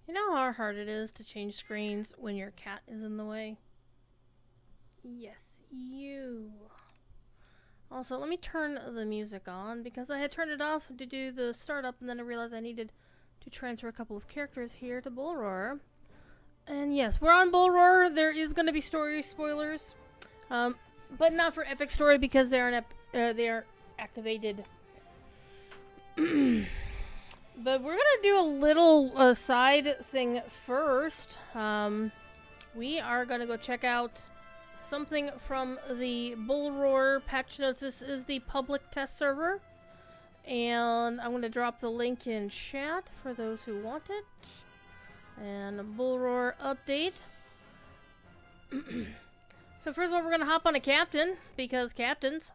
You know how hard it is to change screens when your cat is in the way? Yes, you. Also, let me turn the music on because I had turned it off to do the startup and then I realized I needed to transfer a couple of characters here to Bull Roar. And yes, we're on Bull Roar. There is going to be story spoilers. But not for Epic Story because they aren't activated. But we're gonna do a little side thing first. We are gonna go check out something from the Bull Roar patch notes. This is the public test server, and I'm gonna drop the link in chat for those who want it. And a Bull Roar update. So first of all, we're gonna hop on a captain because captains.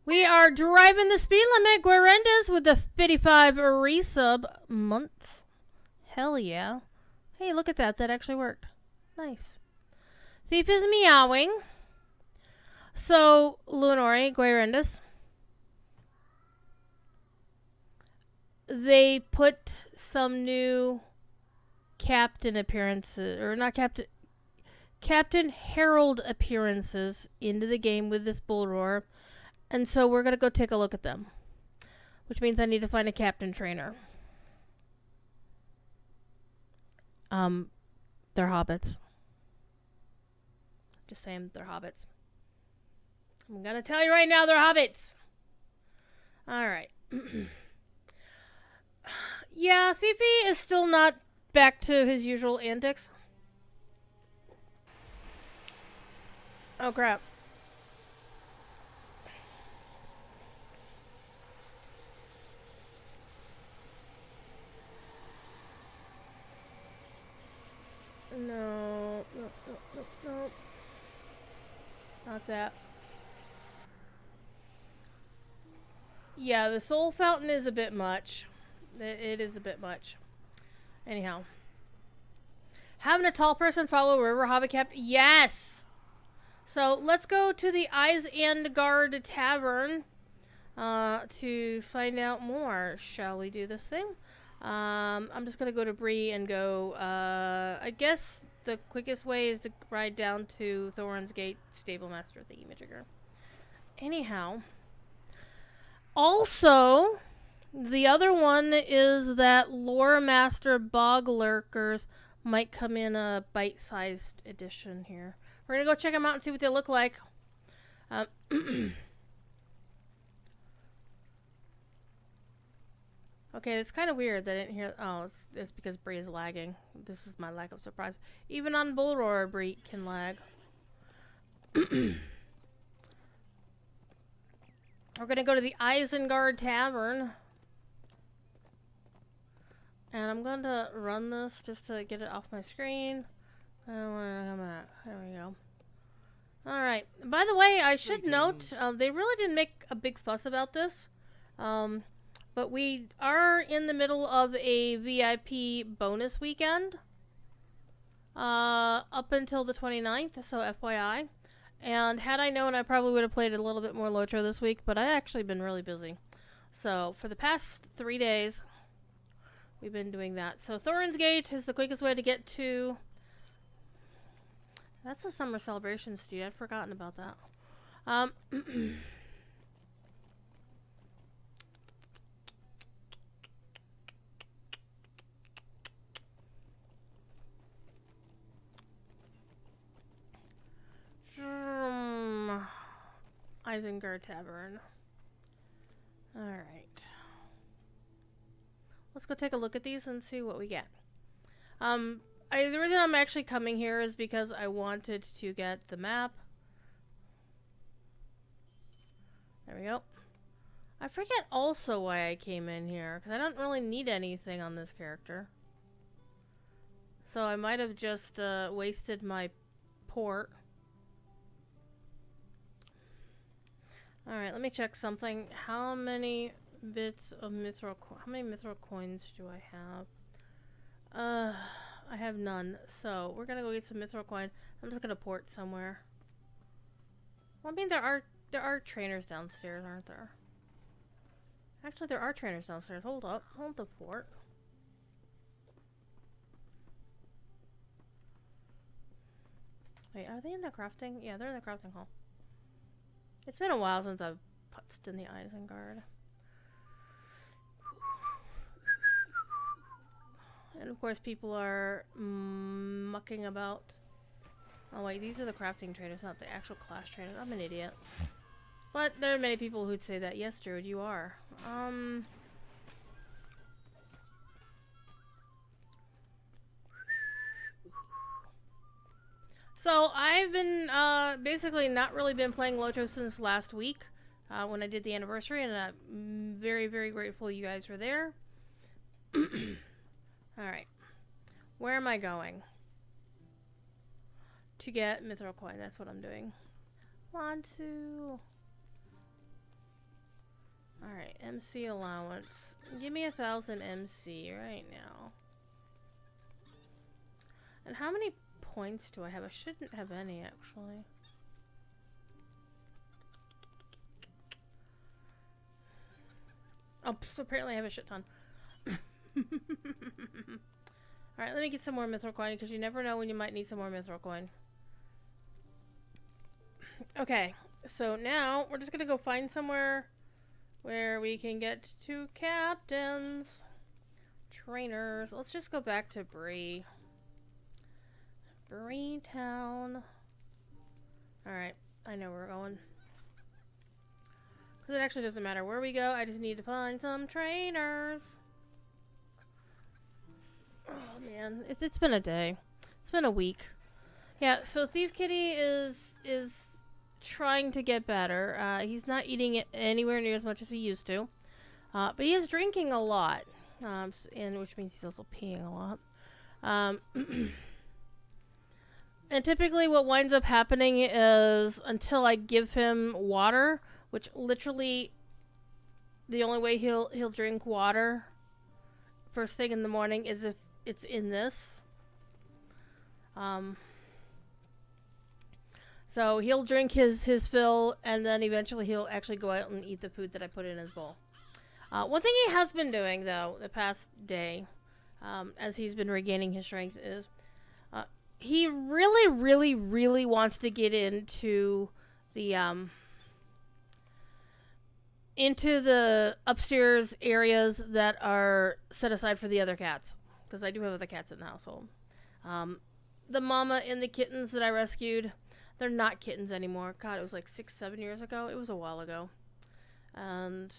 We are driving the speed limit. Guarendas with the 55 resub months. Hell yeah. Hey, look at that. That actually worked. Nice. Thief is meowing. So, Lunori, Guarendas. They put some new captain appearances, or not captain, Captain Herald appearances into the game with this Bull Roar. And so we're going to go take a look at them. Which means I need to find a captain trainer. They're hobbits. Just saying, they're hobbits. I'm going to tell you right now, they're hobbits. Alright. Yeah, Thiefy is still not back to his usual antics. Oh, crap. No, no. Not that. Yeah, the soul fountain is a bit much. It is a bit much. Anyhow. Having a tall person follow River Hobbit Cap. Yes! So, let's go to the Isengard Tavern to find out more. Shall we do this thing? I'm just gonna go to Bree and go, I guess the quickest way is to ride down to Thorin's Gate Stablemaster thingy-majigger. Anyhow. Also, the other one is that Lore Master Bog Lurkers might come in a bite-sized edition here. We're gonna go check them out and see what they look like. Okay, it's kind of weird that I didn't hear. Oh, it's because Bree is lagging. This is my lack of surprise. Even on Bull Roar, Bree can lag. We're gonna go to the Isengard Tavern. And I'm going to run this just to get it off my screen. I don't want to come back. There we go. Alright. By the way, I should note, they really didn't make a big fuss about this. But we are in the middle of a VIP bonus weekend. Up until the 29th, so FYI. And had I known, I probably would have played a little bit more Lotro this week, but I've actually been really busy. So, for the past 3 days, we've been doing that. So, Thorin's Gate is the quickest way to get to... That's a summer celebration, Steve. I'd forgotten about that. Isengard Tavern. Alright. Let's go take a look at these and see what we get. The reason I'm actually coming here is because I wanted to get the map. There we go. I forget also why I came in here, because I don't really need anything on this character. So I might have just wasted my port. Alright, let me check something. How many bits of mithril how many mithril coins do I have? I have none. So, we're gonna go get some mithril coin. I'm just gonna port somewhere. Well, I mean, there are trainers downstairs, aren't there? Actually, there are trainers downstairs. Hold up. Hold the port. Wait, are they in the crafting? Yeah, they're in the crafting hall. It's been a while since I've putzed in the Isengard. And of course people are mucking about. Oh wait, these are the crafting traders, not the actual class traders. I'm an idiot. But there are many people who'd say that. Yes, Druid, you are. So I've been basically not really been playing Lotro since last week when I did the anniversary, and I'm very, very grateful you guys were there. Alright. Where am I going? To get Mithril Coin, that's what I'm doing. Want to... Alright, MC allowance. Give me 1,000 MC right now. And how many points do I have? I shouldn't have any, actually. Oh, apparently I have a shit ton. Alright, let me get some more Mithril Coin, because you never know when you might need some more Mithril Coin. Okay, so now we're just gonna go find somewhere where we can get to captains. Trainers. Let's just go back to Bree. Bree Town. Alright, I know where we're going. Because it actually doesn't matter where we go, I just need to find some trainers. Oh man, it's been a day. It's been a week. Yeah, so Thief Kitty is trying to get better. He's not eating it anywhere near as much as he used to. But he is drinking a lot. And which means he's also peeing a lot. And typically what winds up happening is until I give him water, which literally the only way he'll drink water first thing in the morning is if it's in this. So he'll drink his fill, and then eventually he'll actually go out and eat the food that I put in his bowl. One thing he has been doing, though, the past day, as he's been regaining his strength, is he really, really, really wants to get into the upstairs areas that are set aside for the other cats. Because I do have other cats in the household. The mama and the kittens that I rescued, they're not kittens anymore. God, it was like 6-7 years ago. It was a while ago. And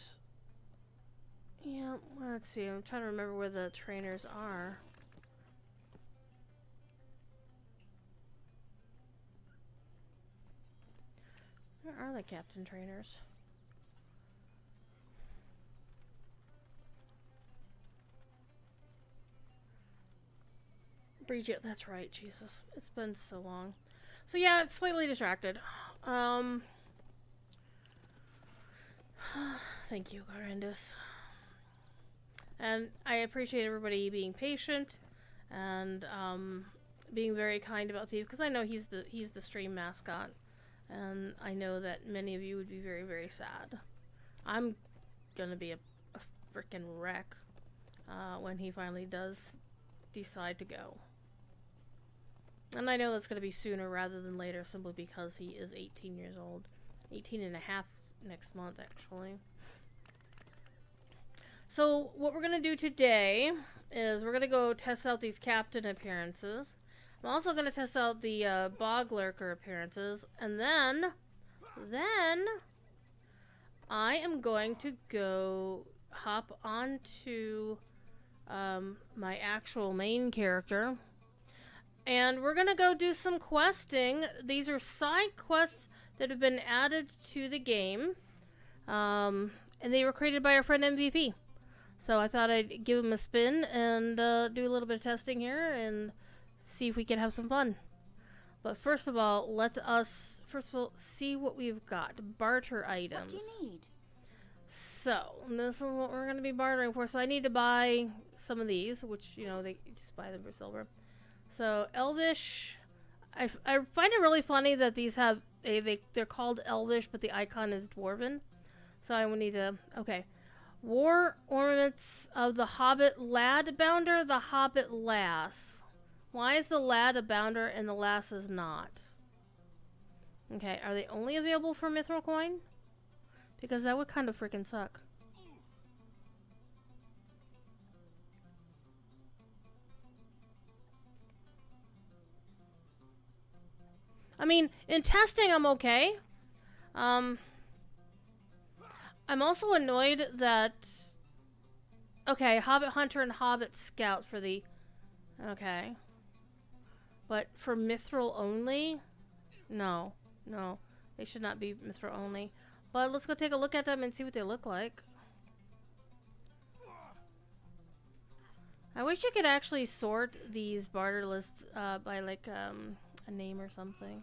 yeah, let's see. I'm trying to remember where the trainers are. Where are the captain trainers? Bridget, that's right, Jesus. It's been so long. So yeah, it's slightly distracted. Thank you, Garandis. And I appreciate everybody being patient and being very kind about Thief, because I know he's the stream mascot, and I know that many of you would be very, very sad. I'm gonna be a freaking wreck when he finally does decide to go. And I know that's going to be sooner rather than later, simply because he is 18 years old. 18 and a half next month, actually. So, what we're going to do today is we're going to go test out these captain appearances. I'm also going to test out the bog lurker appearances. And then I am going to go hop onto my actual main character. And we're going to go do some questing. These are side quests that have been added to the game. And they were created by our friend MVP. So I thought I'd give him a spin and do a little bit of testing here and see if we can have some fun. But first of all, let us see what we've got. Barter items. What do you need? So, this is what we're going to be bartering for. So I need to buy some of these, which, you know, they just buy them for silver. So, Elvish, I find it really funny that these have, they're called Elvish, but the icon is Dwarven. So I will need to, okay. War ornaments of the Hobbit Lad Bounder, the Hobbit Lass. Why is the Lad a Bounder and the Lass is not? Okay, are they only available for Mithril Coin? Because that would kind of freaking suck. I mean, in testing, I'm okay. I'm also annoyed that... Okay, Hobbit Hunter and Hobbit Scout for the... Okay. But for Mithril only? No. No. They should not be Mithril only. But let's go take a look at them and see what they look like. I wish you could actually sort these barter lists by, like, a name or something.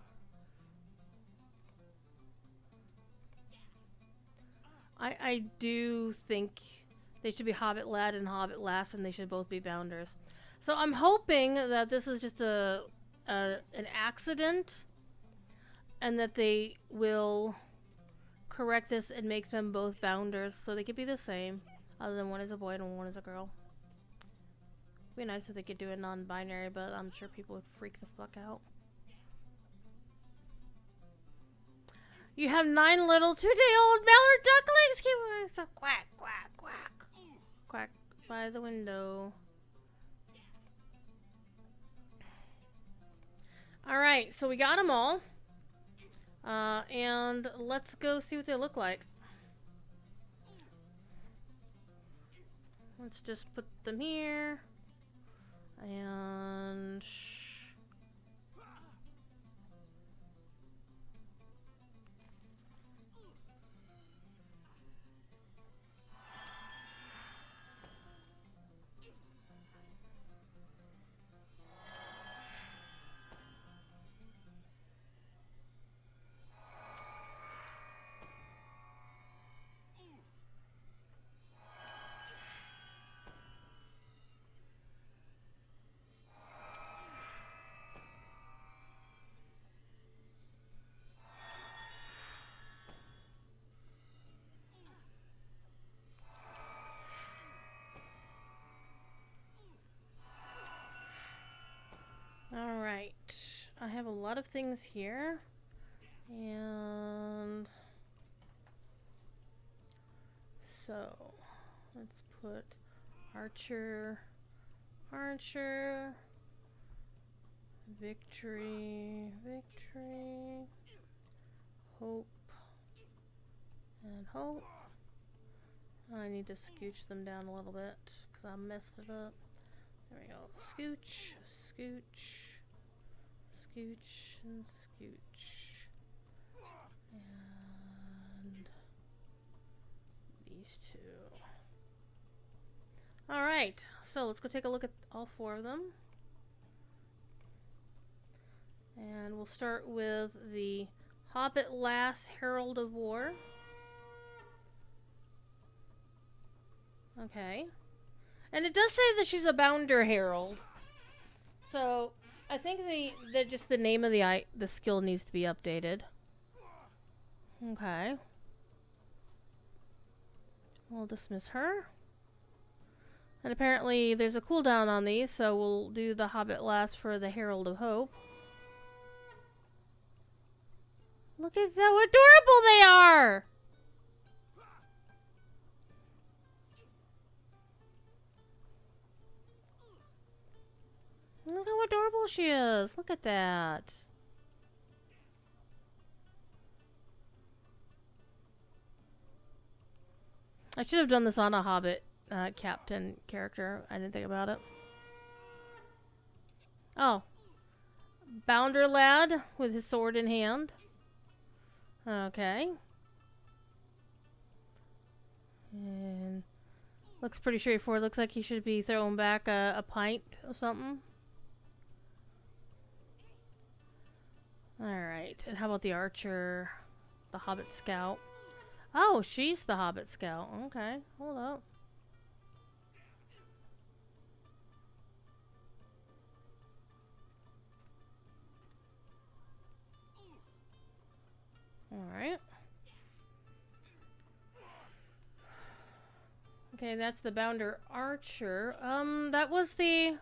I do think they should be Hobbit Lad and Hobbit Lass, and they should both be Bounders. So I'm hoping that this is just an accident, and that they will correct this and make them both Bounders, so they could be the same, other than one is a boy and one is a girl. It'd be nice if they could do a non-binary, but I'm sure people would freak the fuck out. You have 9 little 2-day-old mallard ducklings. Keep quack, quack, quack, quack by the window. All right, so we got them all, and let's go see what they look like. Let's just put them here, and. Alright, I have a lot of things here, and so let's put Archer, Victory, Hope, and Hope. I need to scooch them down a little bit because I messed it up. There we go. Scooch, and scooch. And these two. Alright, so let's go take a look at all 4 of them. And we'll start with the Hobbit Lass Herald of War. Okay. And it does say that she's a Bounder Herald. So, I think just the name of the skill needs to be updated. Okay. We'll dismiss her. And apparently there's a cooldown on these, so we'll do the Hobbit Lass for the Herald of Hope. Look at how adorable they are! Look how adorable she is. Look at that. I should have done this on a Hobbit captain character. I didn't think about it. Oh. Bounder Lad with his sword in hand. Okay. And looks pretty straightforward. Looks like he should be throwing back a pint or something. Alright, and how about the Archer? The Hobbit Scout. Oh, she's the Hobbit Scout. Okay, hold up. Alright. Okay, that's the Bounder Archer. That was the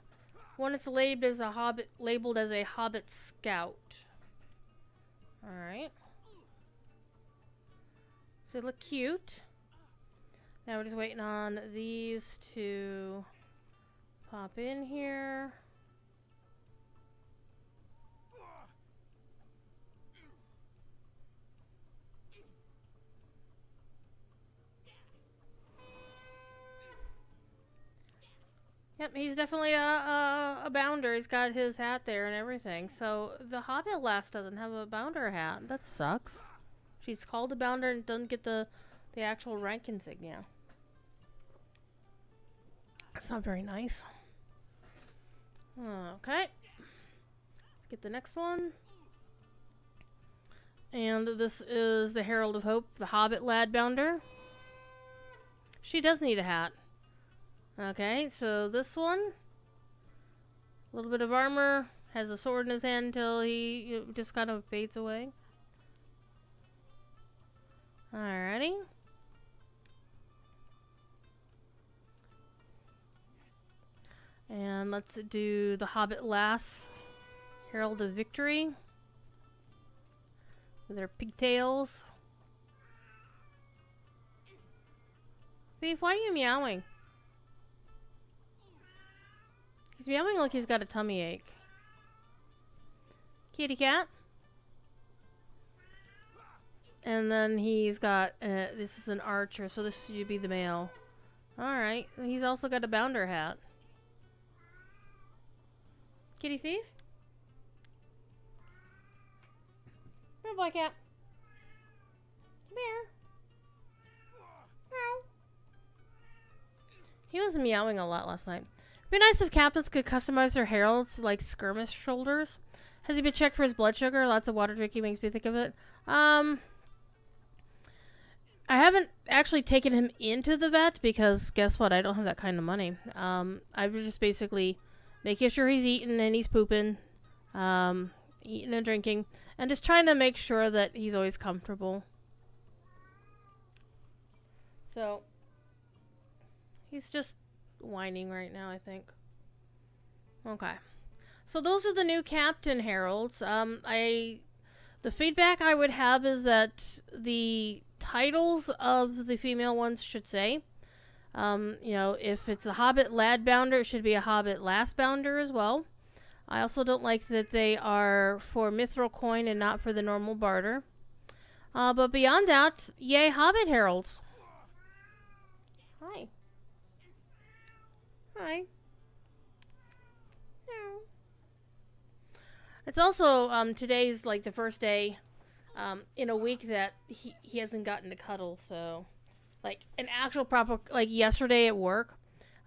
one that's labeled as a Hobbit Scout. Alright. So they look cute. Now we're just waiting on these to pop in here. Yep, he's definitely a bounder. He's got his hat there and everything. So the Hobbit lass doesn't have a bounder hat. That sucks. She's called a bounder and doesn't get the actual rank insignia. That's not very nice. Okay. Let's get the next one. And this is the Herald of Hope, the Hobbit lad bounder. She does need a hat. Okay, so this one, a little bit of armor, has a sword in his hand until he just kind of fades away. Alrighty. And let's do the Hobbit lass, Herald of Victory, with their pigtails. Thief, why are you meowing? He's meowing like he's got a tummy ache. Kitty cat. And then he's got, this is an archer, so this should be the male. Alright, he's also got a bounder hat. Kitty thief? Come here, black cat. Come here. Meow. He was meowing a lot last night. It'd be nice if captains could customize their heralds like skirmish shoulders. Has he been checked for his blood sugar? Lots of water drinking makes me think of it. I haven't actually taken him into the vet because guess what? I don't have that kind of money. I'm just basically making sure he's eating and he's pooping, eating and drinking, and just trying to make sure that he's always comfortable. So he's just whining right now, I think. Okay. So those are the new captain heralds. The feedback I would have is that the titles of the female ones should say, you know, if it's a Hobbit lad bounder, it should be a Hobbit lass bounder as well. I also don't like that they are for mithril coin and not for the normal barter. But beyond that, yay Hobbit heralds. Hi. Hi. No. It's also, today's like the first day, in a week that he hasn't gotten to cuddle, so, like, an actual proper, like, yesterday at work,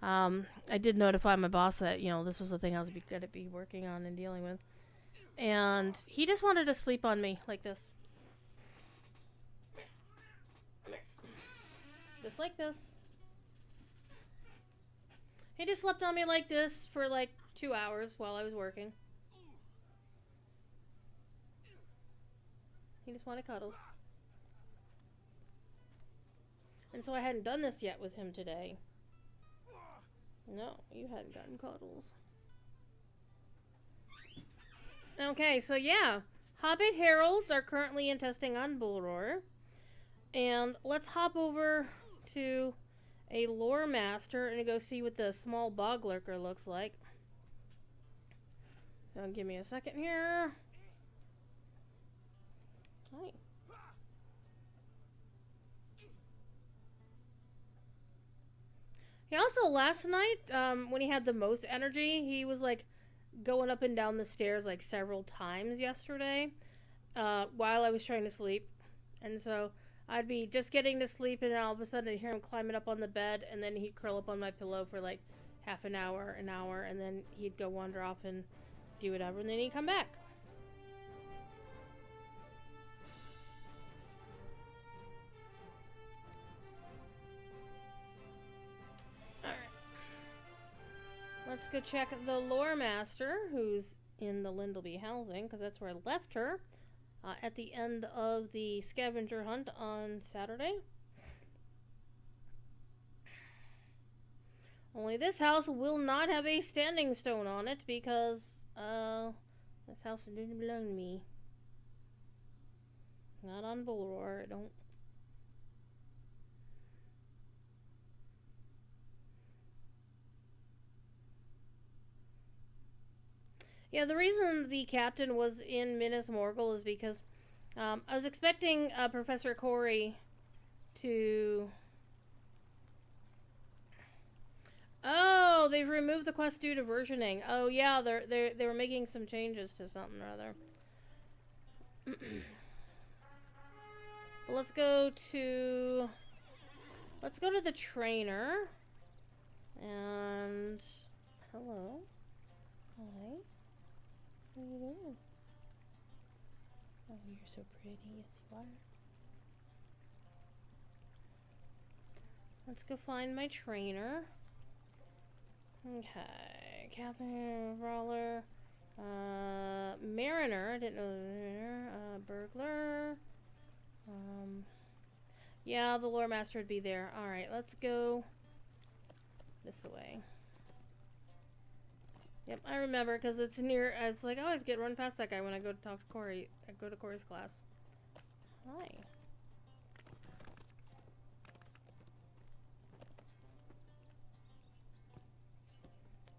I did notify my boss that, you know, this was the thing I was going to be working on and dealing with, and he just wanted to sleep on me, like this. Just like this. He just slept on me like this for like 2 hours while I was working. He just wanted cuddles. And so I hadn't done this yet with him today. No, you hadn't gotten cuddles. Okay, so yeah. Hobbit heralds are currently in testing on Bullroar. And let's hop over to a lore master and go see what the small bog lurker looks like. So give me a second here. Hi. He also last night, when he had the most energy, he was like going up and down the stairs like several times yesterday, while I was trying to sleep. And so I'd be just getting to sleep, and then all of a sudden I'd hear him climbing up on the bed, and then he'd curl up on my pillow for like half an hour, and then he'd go wander off and do whatever, and then he'd come back. Alright. Let's go check the lore master, who's in the Lindleby housing, because that's where I left her. At the end of the scavenger hunt on Saturday. Only this house will not have a standing stone on it because, this house didn't belong to me. Not on Bulroar. Don't. Yeah, the reason the captain was in Minas Morgul is because I was expecting Professor Corey to... Oh, they've removed the quest due to versioning. Oh yeah, they were making some changes to something or other. But let's go to the trainer. And hello. Hi. What are you doing? Oh, you're so pretty. Yes, you are. Let's go find my trainer. Okay, Captain Brawler, Mariner. I didn't know the Mariner. Burglar. Yeah, the lore master would be there. All right, let's go this way. Yep, I remember because it's near. It's like I always get run past that guy when I go to talk to Corey. I go to Corey's class. Hi.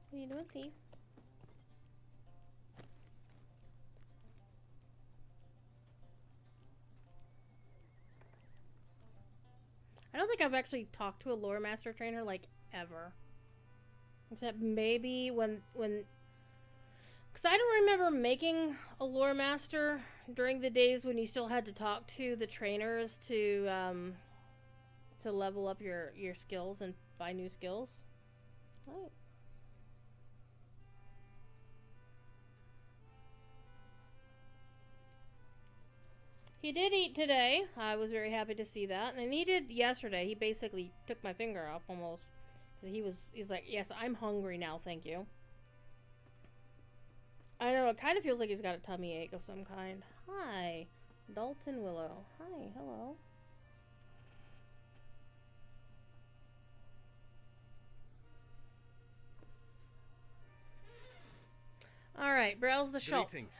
What are you doing, thief? I don't think I've actually talked to a lore master trainer like ever. Except maybe when because I don't remember making a lore master during the days when you still had to talk to the trainers to level up your skills and buy new skills. Right. He did eat today. I was very happy to see that. And he did yesterday. He basically took my finger off almost. He's like, yes, I'm hungry now, thank you. I know, it kind of feels like he's got a tummy ache of some kind. Hi, Dalton Willow. Hi, hello. Alright, browse the shop. Greetings.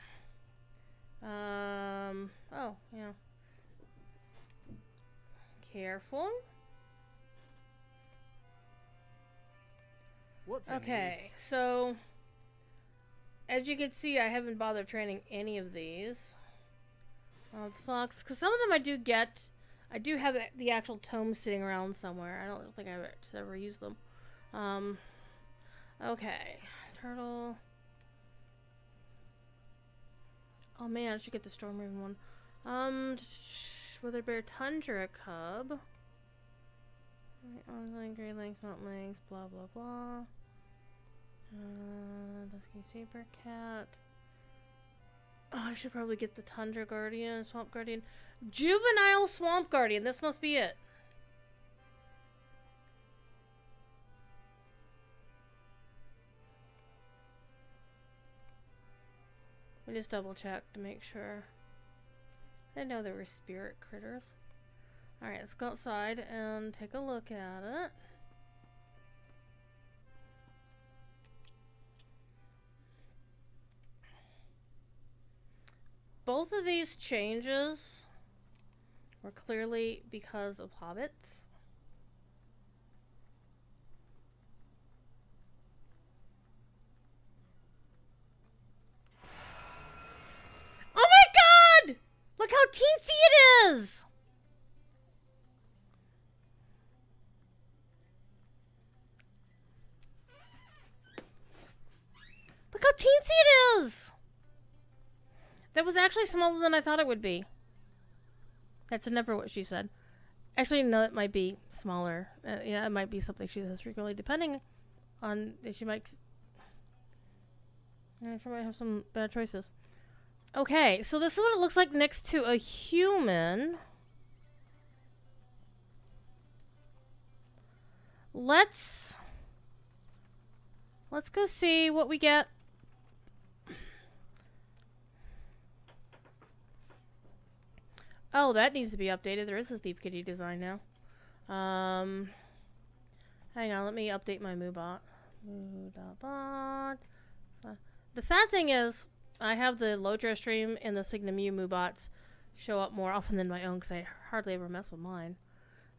Oh, yeah. Careful. Okay, so as you can see, I haven't bothered training any of these. Fox, because some of them I do get. I do have the actual tomes sitting around somewhere. I don't think I've ever used them. Okay, turtle. Oh man, I should get the Storm Raven one. Wither Bear Tundra Cub. Online Grey Lynx, Mountain Lynx, blah blah blah. Dusky Saber Cat. Oh, I should probably get the Tundra Guardian, Swamp Guardian. Juvenile Swamp Guardian, this must be it. Let me just double check to make sure. I didn't know there were spirit critters. Alright, let's go outside and take a look at it. Both of these changes were clearly because of hobbits. Oh my god! Look how teensy it is! Look how teensy it is! That was actually smaller than I thought it would be. That's never what she said. Actually, no, it might be smaller. Yeah, it might be something she says frequently, depending on if she might. She might have some bad choices. Okay, so this is what it looks like next to a human. Let's go see what we get. Oh, that needs to be updated. There is a Thief Kitty design now. Hang on, let me update my Moobot. Moobot. The sad thing is, I have the Lodra stream and the Signa Mew Moobots show up more often than my own because I hardly ever mess with mine.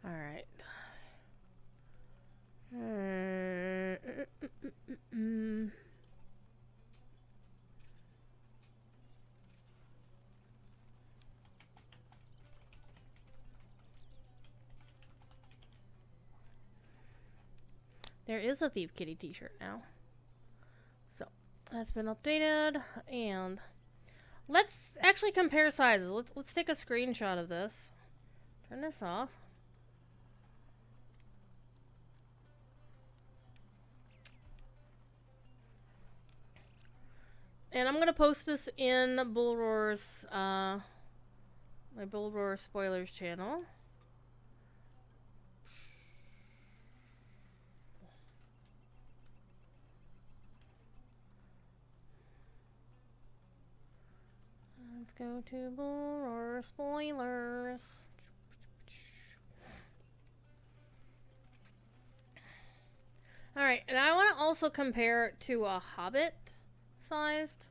Alright. There is a Thief Kitty t-shirt now. So, that's been updated. And let's actually compare sizes. Let's take a screenshot of this. Turn this off. And I'm gonna post this in Bull Roar's, my Bull Roar Spoilers channel. Let's go to Bull Roar Spoilers. Alright, and I want to also compare it to a Hobbit-sized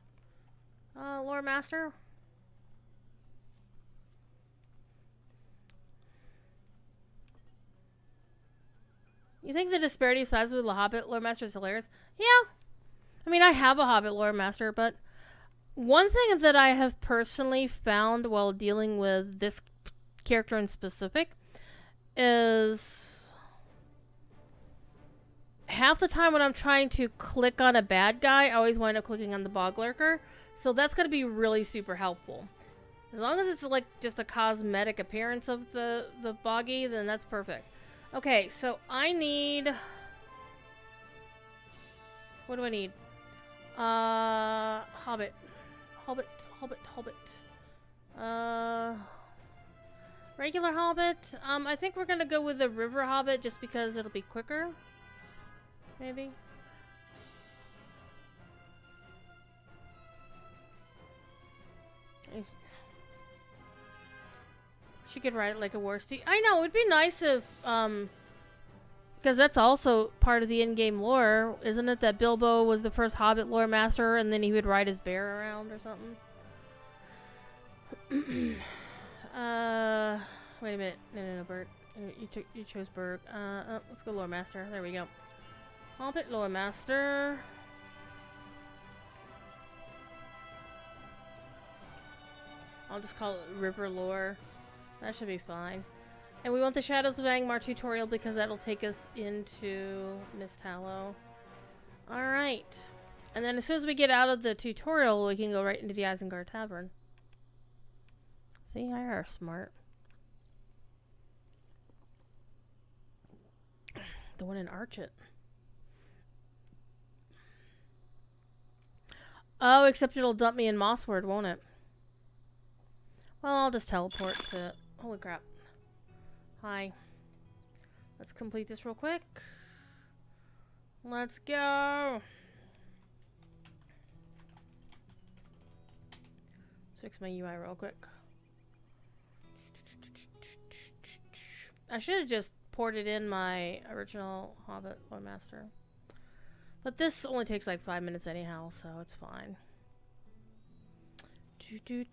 Lore Master. You think the disparity of size with the Hobbit Lore Master is hilarious? Yeah. I mean, I have a Hobbit Lore Master, but one thing that I have personally found while dealing with this character in specific is half the time when I'm trying to click on a bad guy, I always wind up clicking on the Bog Lurker. So that's going to be really super helpful. As long as it's like just a cosmetic appearance of the boggy, then that's perfect. Okay, so I need... What do I need? Hobbit. Regular Hobbit. I think we're gonna go with the River Hobbit just because it'll be quicker. Maybe. She could ride it like a worsty. I know, it'd be nice if, because that's also part of the in-game lore, isn't it? That Bilbo was the first Hobbit lore master, and then he would ride his bear around or something. Wait a minute. No, Bert. You chose Bert. Let's go lore master. There we go. Hobbit lore master. I'll just call it River Lore. That should be fine. And we want the Shadows of Angmar tutorial because that'll take us into Misthallow. Alright. And then as soon as we get out of the tutorial, we can go right into the Isengard Tavern. See, I are smart. The one in Archet. Oh, except it'll dump me in Mossward, won't it? Well, I'll just teleport to... Holy crap. Hi. Let's complete this real quick. Let's go. Let's fix my UI real quick. I should have just ported in my original Hobbit Lore Master. But this only takes like 5 minutes anyhow, so it's fine. Do.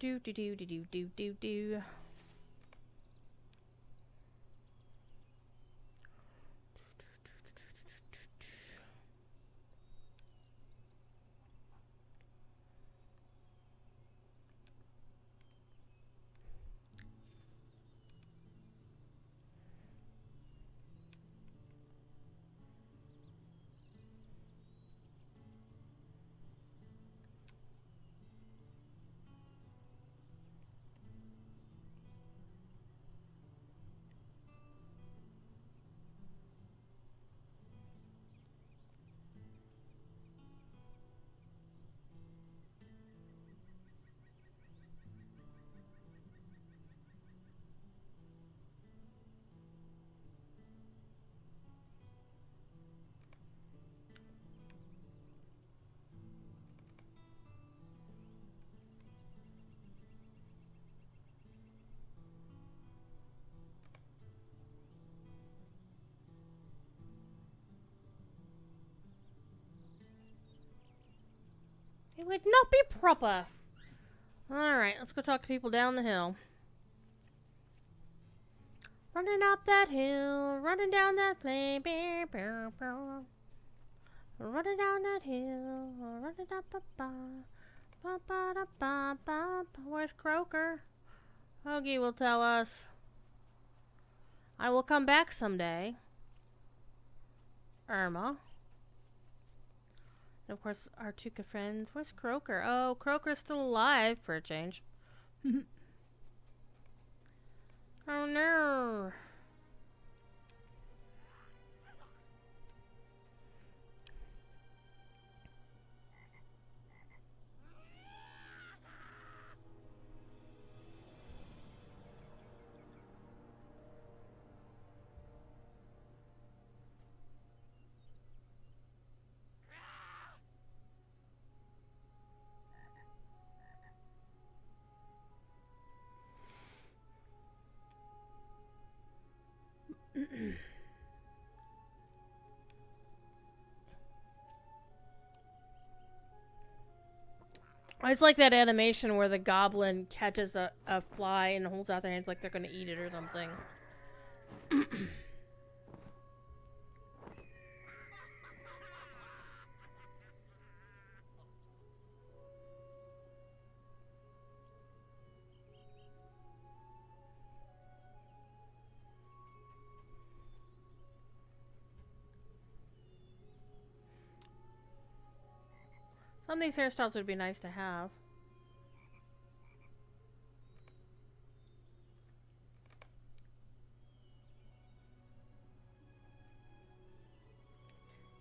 It would not be proper. Alright, let's go talk to people down the hill. Running up that hill, running down that lane, running down that hill, running up Where's Croaker? Hoagie will tell us. I will come back someday. Irma. And of course, our two good friends. Where's Croaker? Oh, Croaker's still alive for a change. Oh no. It's like that animation where the goblin catches a fly and holds out their hands like they're gonna eat it or something. Some of these hairstyles would be nice to have.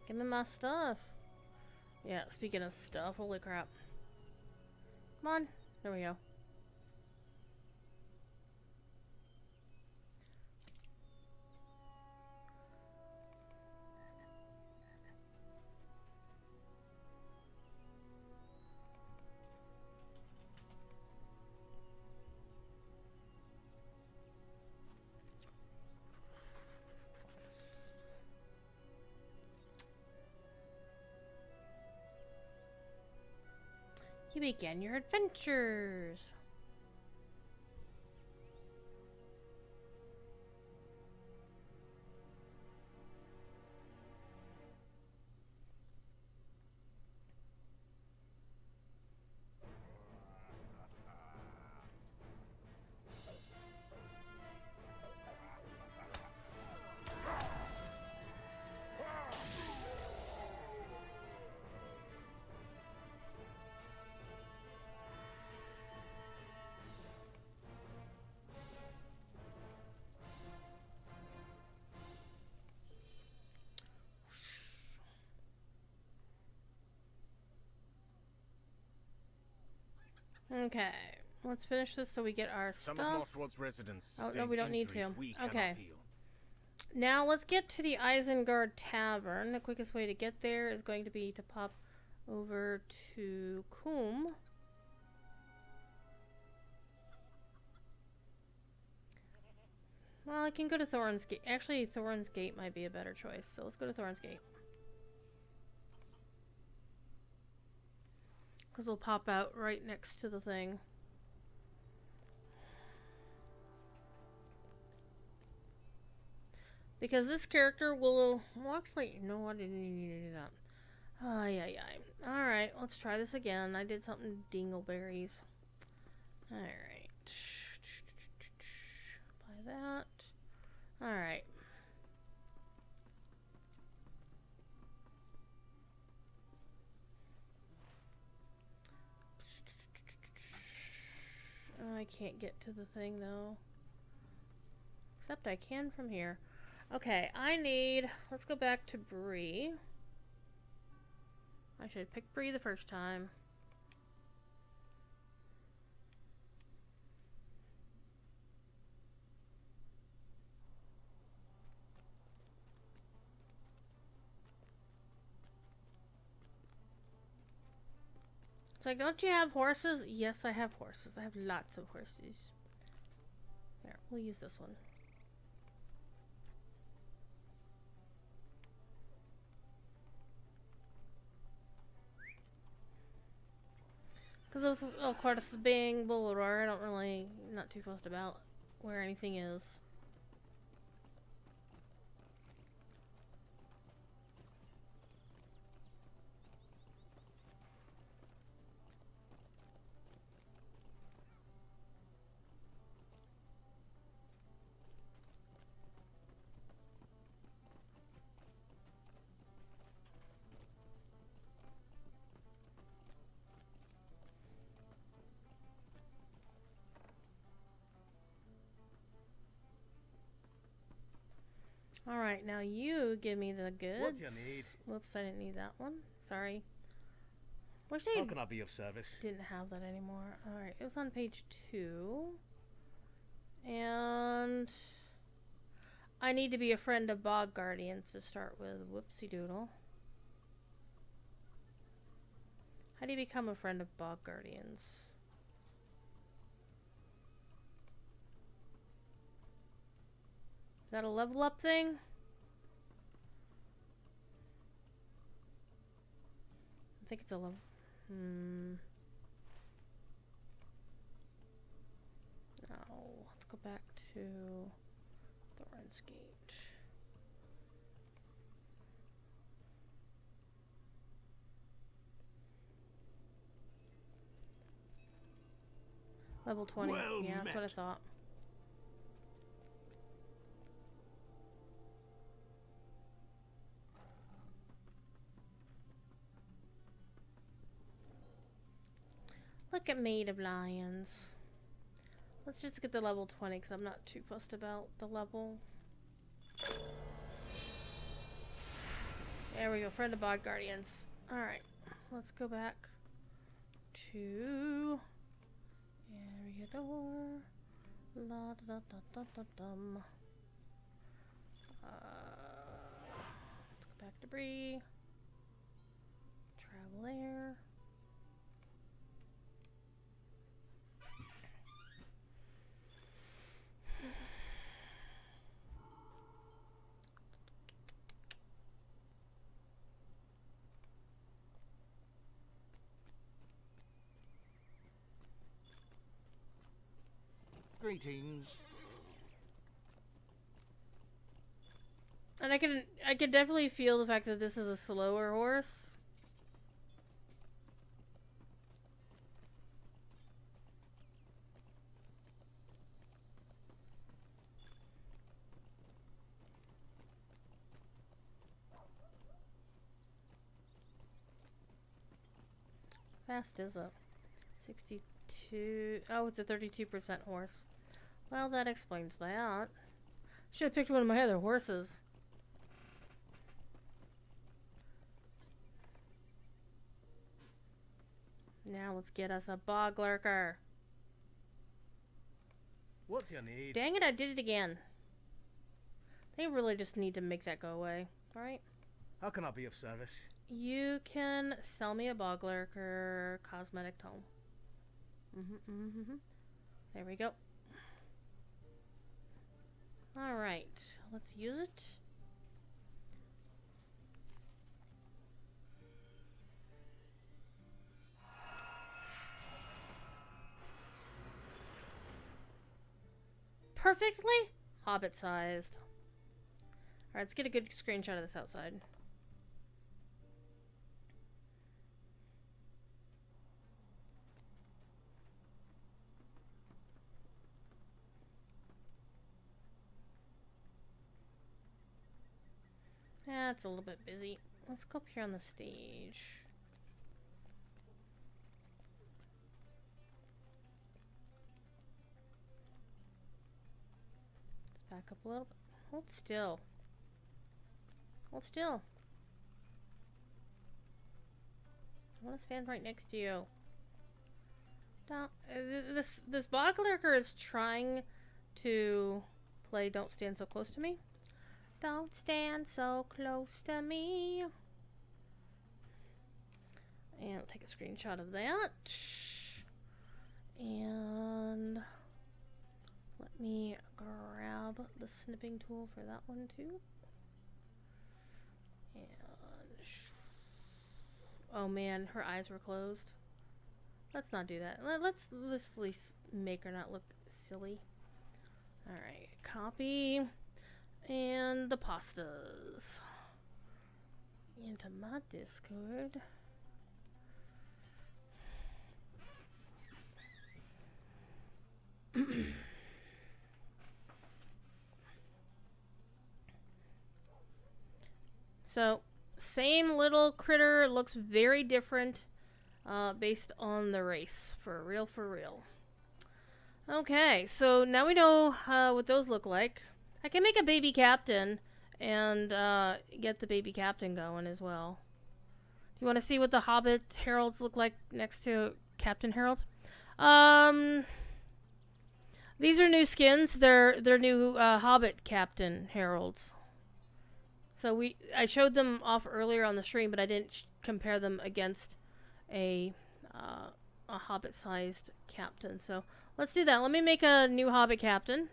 Give me my stuff. Yeah, speaking of stuff, holy crap. Come on. There we go. You began your adventures. Okay, let's finish this so we get our stuff. Some of Noswald's residents Oh, no, we don't need to. We okay. Heal. Now let's get to the Isengard Tavern. The quickest way to get there is going to be to pop over to Coombe. Well, I can go to Thorin's Gate. Actually, Thorin's Gate might be a better choice, so let's go to Thorin's Gate. Because we'll pop out right next to the thing. Because this character will... Well, actually, no, I didn't need to do that. Ay, ay, ay. Alright, let's try this again. I did something dingleberries. Alright. Buy that. Alright. I can't get to the thing though. Except I can from here. Okay, I need... Let's go back to Bree. I should have picked Bree the first time. It's like, don't you have horses? Yes, I have horses. I have lots of horses. Here, we'll use this one. Because of course, being Bulwark, I don't really, not too fussed about where anything is. Alright, now you give me the goods. What do you need? Whoops, I didn't need that one. Sorry. Wish How they can I be of service? didn't have that anymore. Alright, it was on page 2. And I need to be a friend of Bog Guardians to start with. Whoopsie doodle. How do you become a friend of Bog Guardians? Is that a level up thing? I think it's a level. No. Let's go back to Thorin's Gate. Level 20. Well yeah, that's what I met. thought. Look at Maid of Lions. Let's just get the level 20 because I'm not too fussed about the level. There we go, friend of Bog Guardians. Alright, let's go back to Eriador. La da da da da dum. Let's go back to Bree. Travel air. Greetings. And I can definitely feel the fact that this is a slower horse. Fast is it? 62. Oh, it's a 32% horse. Well, that explains that. Should have picked one of my other horses. Now let's get us a bog lurker. What do you need? Dang it, I did it again. They really just need to make that go away. Alright? How can I be of service? You can sell me a bog lurker cosmetic tome. There we go. Alright, let's use it. Perfectly hobbit-sized. Alright, let's get a good screenshot of this outside. Yeah, it's a little bit busy. Let's go up here on the stage. Let's back up a little bit. Hold still. Hold still. I want to stand right next to you. This bog lurker is trying to play Don't Stand So Close to Me. Don't stand so close to me. And I'll take a screenshot of that. And let me grab the snipping tool for that one too. And oh man, her eyes were closed. Let's not do that. Let's at least make her not look silly. Alright, copy. And the pastas into my Discord. So, same little critter, looks very different based on the race. For real, for real. Okay, so now we know what those look like. I can make a baby captain and get the baby captain going as well. Do you want to see what the Hobbit heralds look like next to Captain Heralds? These are new skins. They're new Hobbit Captain Heralds. So I showed them off earlier on the stream, but I didn't compare them against a Hobbit-sized captain. So let's do that. Let me make a new Hobbit captain.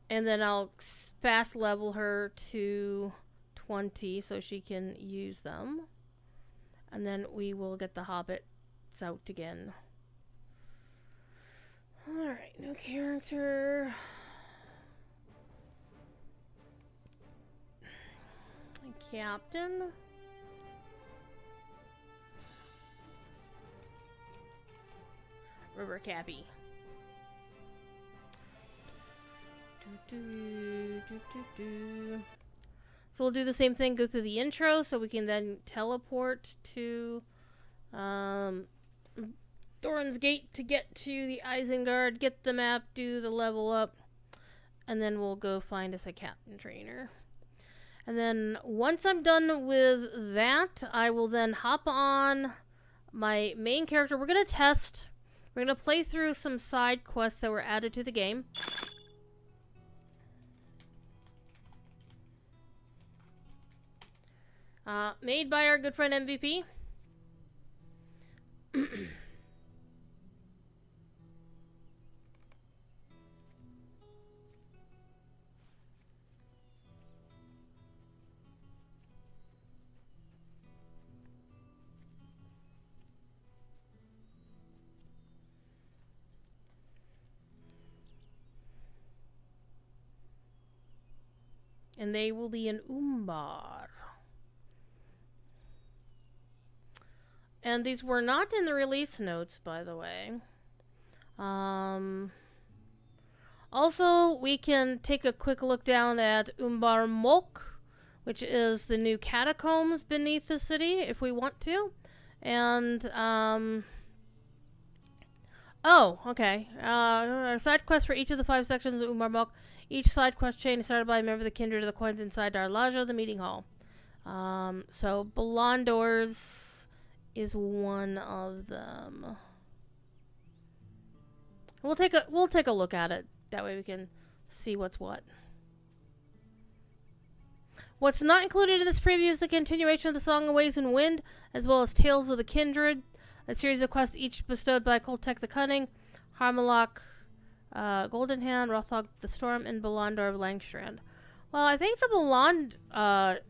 And then I'll fast level her to 20 so she can use them. And then we will get the Hobbits out again. Alright, new character. Captain. River Cappy. So we'll do the same thing, go through the intro so we can then teleport to Thorin's Gate to get to the Isengard, get the map, do the level up, and then we'll go find us a captain trainer. And then once I'm done with that, I will then hop on my main character. We're going to test, we're going to play through some side quests that were added to the game. Made by our good friend MVP. And they will be in Umbar. And these were not in the release notes, by the way. Also, we can take a quick look down at Umbar Mok, which is the new catacombs beneath the city, if we want to. And, oh, okay. Our side quest for each of the 5 sections of Umbar Mok. Each side quest chain is started by a member of the Kindred of the Coins inside Darlaja, the meeting hall. So, Belondor's is one of them. We'll take a look at it. That way we can see what's what. What's not included in this preview is the continuation of the Song of Ways and Wind, as well as Tales of the Kindred, a series of quests each bestowed by Koltek the Cunning, Harmalok, Golden Hand, Rothog the Storm, and Belondor of Langstrand. Well, I think the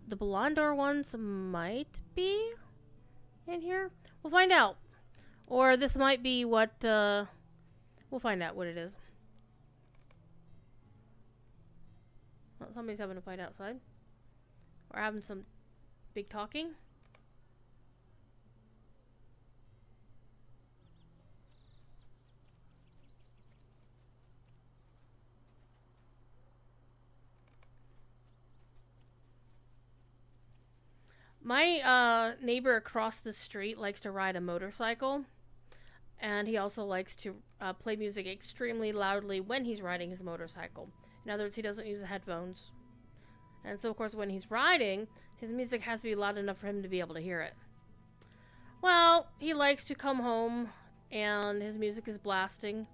Belondor ones might be in here. We'll find out. Or this might be what, we'll find out what it is. Oh, somebody's having a fight outside. We're having some big talking. My neighbor across the street likes to ride a motorcycle, and he also likes to play music extremely loudly when he's riding his motorcycle. In other words, he doesn't use the headphones. And so, of course, when he's riding, his music has to be loud enough for him to be able to hear it. Well, he likes to come home, and his music is blasting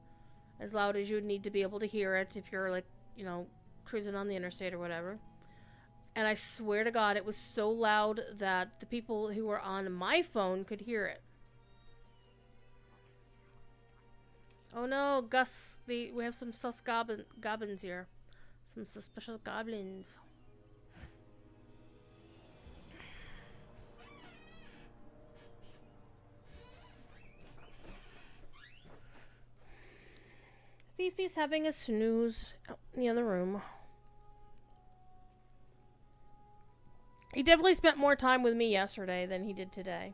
as loud as you would need to be able to hear it if you're, like, you know, cruising on the interstate or whatever. And I swear to God, it was so loud that the people who were on my phone could hear it. Oh no, Gus, we have some sus goblins here. Some suspicious goblins. Fifi's having a snooze out in the other room. He definitely spent more time with me yesterday than he did today.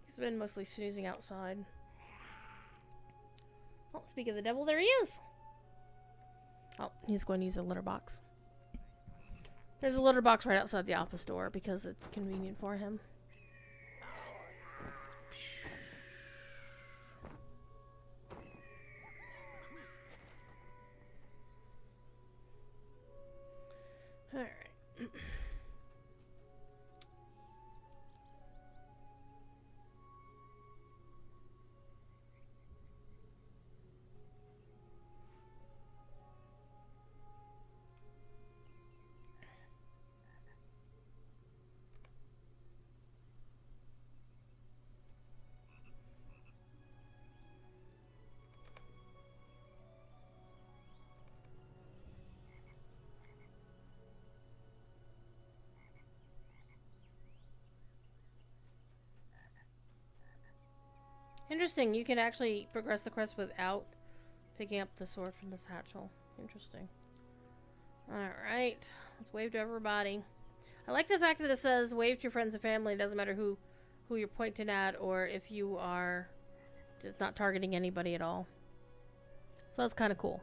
He's been mostly snoozing outside. Oh, speaking of the devil, there he is. Oh, he's going to use a litter box. There's a litter box right outside the office door because it's convenient for him. Alright. Interesting, you can actually progress the quest without picking up the sword from the satchel. Interesting. Alright, let's wave to everybody. I like the fact that it says wave to your friends and family. It doesn't matter who you're pointing at or if you are just not targeting anybody at all. So that's kind of cool.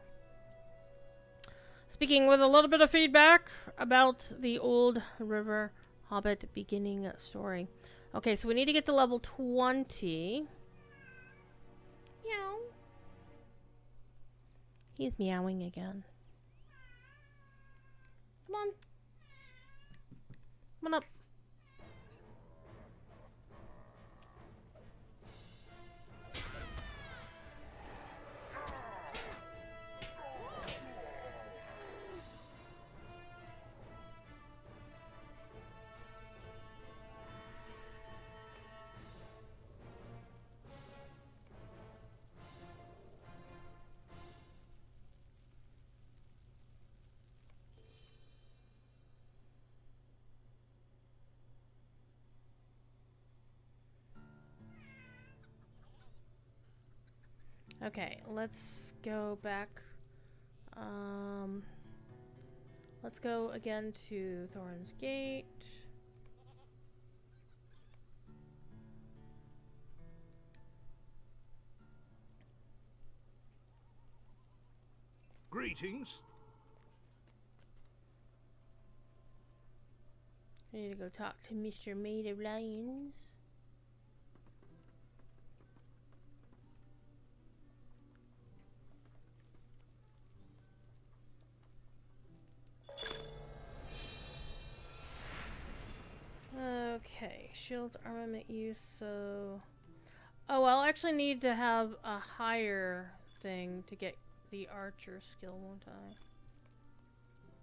Speaking with a little bit of feedback about the Old River Hobbit beginning story. Okay, so we need to get to level 20. Meow. He's meowing again. Come on. Come on up. Okay, let's go back. Let's go again to Thorin's Gate. Greetings. I need to go talk to Mr. Maid of Lions. Okay, shield armament use, so... Oh, I'll actually need to have a higher thing to get the archer skill, won't I?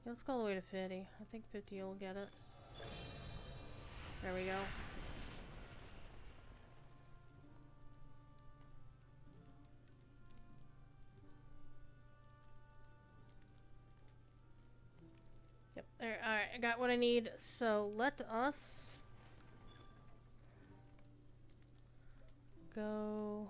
Yeah, let's go all the way to 50. I think 50 will get it. There we go. Yep, there, alright, I got what I need, so let us go.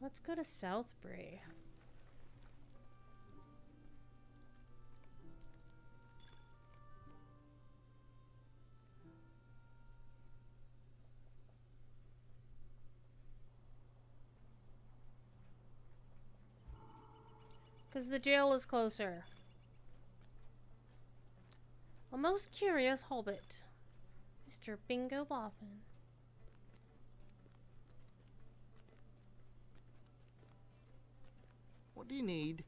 Let's go to Southbury. Because the jail is closer. A most curious hobbit, Mr. Bingo Boffin. What do you need?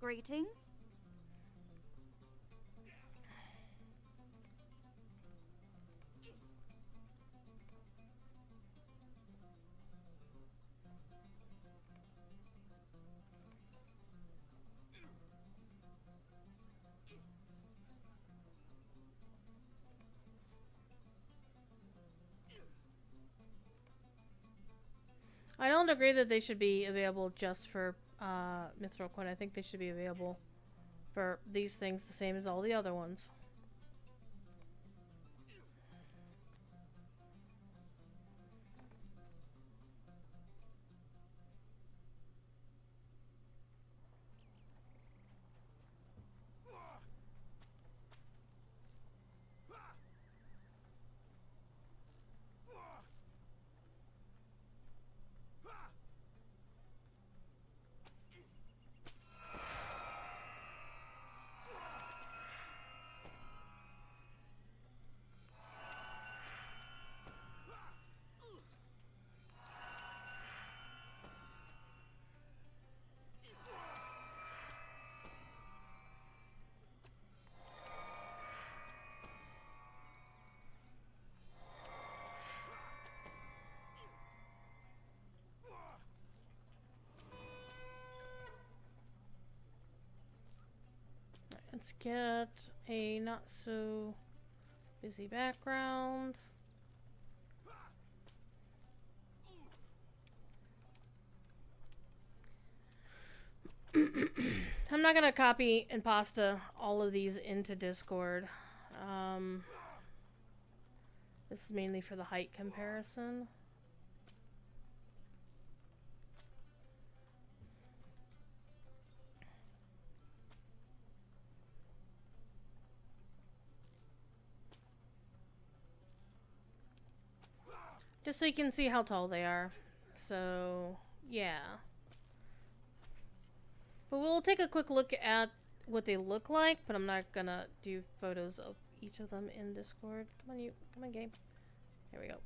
Greetings. I don't agree that they should be available just for Mithril Coin. I think they should be available for these things the same as all the other ones. Let's get a not so busy background. I'm not gonna copy and pasta all of these into Discord. This is mainly for the height comparison. Just so you can see how tall they are. So, yeah. But we'll take a quick look at what they look like, but I'm not gonna do photos of each of them in Discord. Come on, you. Come on, game. There we go.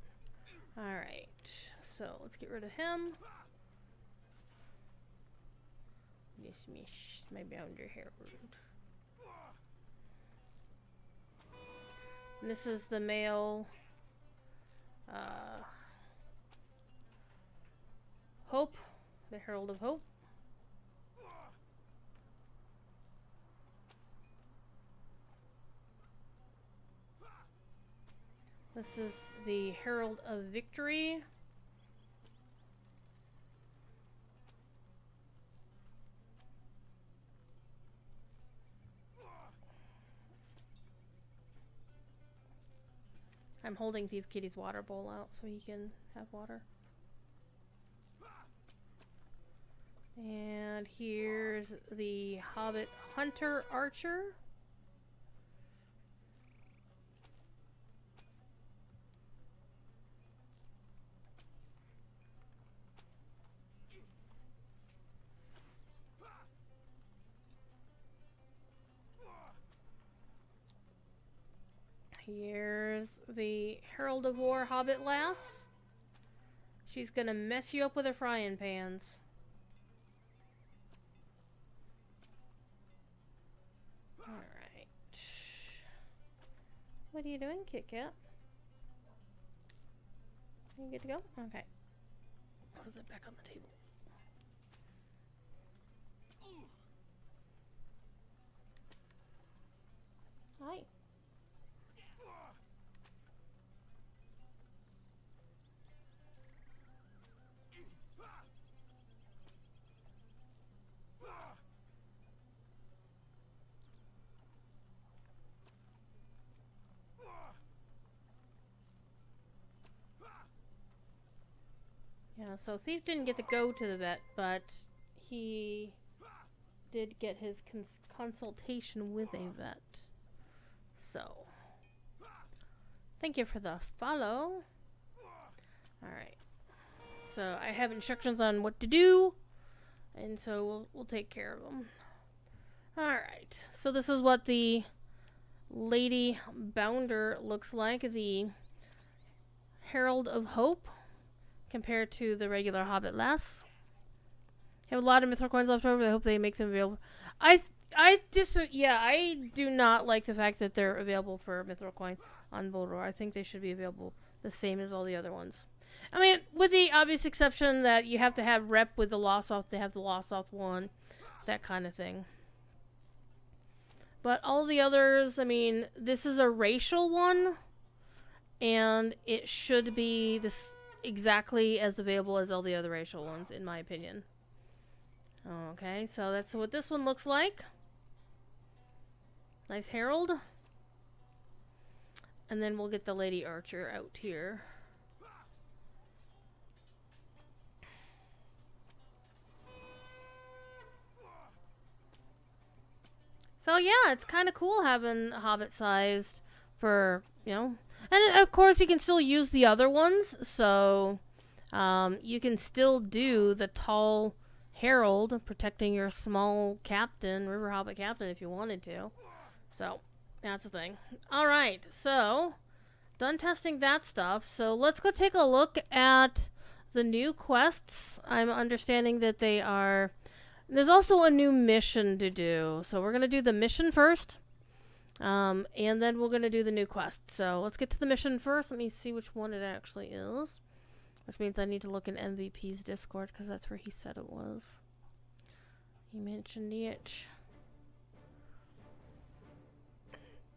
Alright. So, let's get rid of him. Dismiss my bounder Herald. And this is the male Hope, the Herald of Hope. This is the Herald of Victory. I'm holding Thief Kitty's water bowl out so he can have water. And here's the Hobbit Hunter Archer. Here's the Herald of War Hobbit Lass. She's gonna mess you up with her frying pans. Alright. What are you doing, Kit Kat? Are you good to go? Okay. I'll put that back on the table. Hi. Yeah, so Thief didn't get to go to the vet, but he did get his consultation with a vet. So, thank you for the follow. Alright. So, I have instructions on what to do, and so we'll take care of them. Alright, so this is what the Lady Bounder looks like, the Herald of Hope, compared to the regular Hobbit Lass. I have a lot of Mithril coins left over. I hope they make them available. I do not like the fact that they're available for Mithril coin on Voldor. I think they should be available the same as all the other ones. I mean, with the obvious exception that you have to have rep with the Lossoth to have the Lossoth one, that kind of thing. But all the others, I mean, this is a racial one, and it should be this exactly as available as all the other racial ones, in my opinion. Okay, so that's what this one looks like. Nice Herald. And then we'll get the Lady Archer out here. So yeah, it's kind of cool having Hobbit sized for, you know. And of course you can still use the other ones, so you can still do the tall Herald protecting your small captain, River Hobbit captain, if you wanted to. So that's the thing. Alright, so done testing that stuff. So let's go take a look at the new quests. I'm understanding that they are... There's also a new mission to do. So we're going to do the mission first. And then we're going to do the new quest. So let's get to the mission first. Let me see which one it actually is. Which means I need to look in MVP's Discord because that's where he said it was. He mentioned it.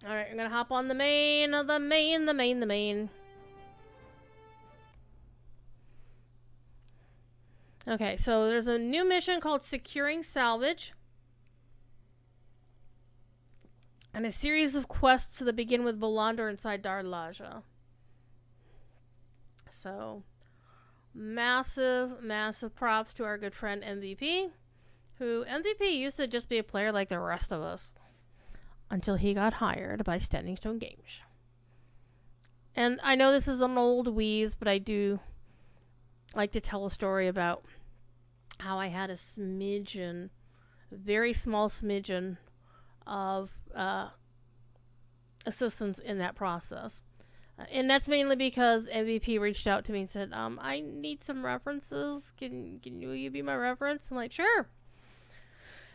Alright, I'm gonna hop on the main. The main. Okay, so there's a new mission called Securing Salvage. And a series of quests that begin with Volandor inside Darlaja. So, massive props to our good friend MVP. Who, MVP used to just be a player like the rest of us. Until he got hired by Standing Stone Games. And I know this is an old wheeze, but I do like to tell a story about how I had a smidgen, very small smidgen of assistance in that process. And that's mainly because MVP reached out to me and said, I need some references. Can you be my reference? I'm like, sure.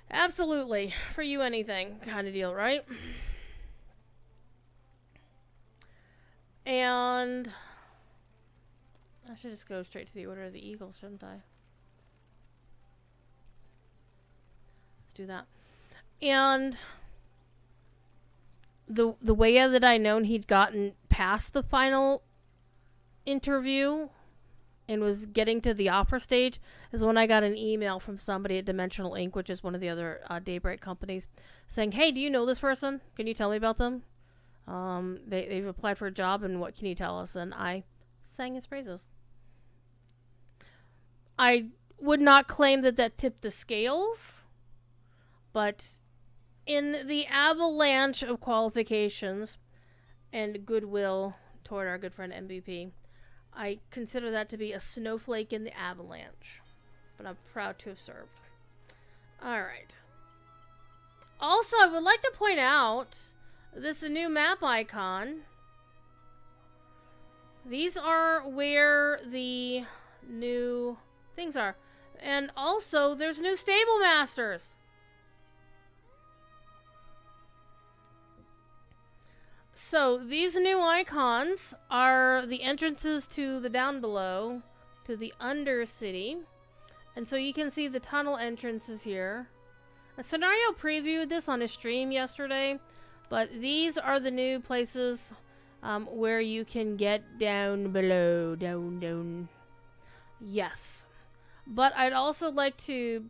Absolutely. For you, anything kind of deal, right? And I should just go straight to the Order of the Eagle, shouldn't I? Let's do that. And the way that I known he'd gotten past the final interview and was getting to the offer stage is when I got an email from somebody at Dimensional Inc., which is one of the other Daybreak companies, saying, hey, do you know this person? Can you tell me about them? They've applied for a job, and what can you tell us? And I sang his praises. I would not claim that tipped the scales, but in the avalanche of qualifications and goodwill toward our good friend MVP, I consider that to be a snowflake in the avalanche. But I'm proud to have served. Alright. Also, I would like to point out this new map icon. These are where the new things are. And also, there's new stable masters. So, these new icons are the entrances to the down below, to the Undercity. And so you can see the tunnel entrances here. A Scenario previewed this on a stream yesterday, but these are the new places where you can get down below. Down. Yes. But I'd also like to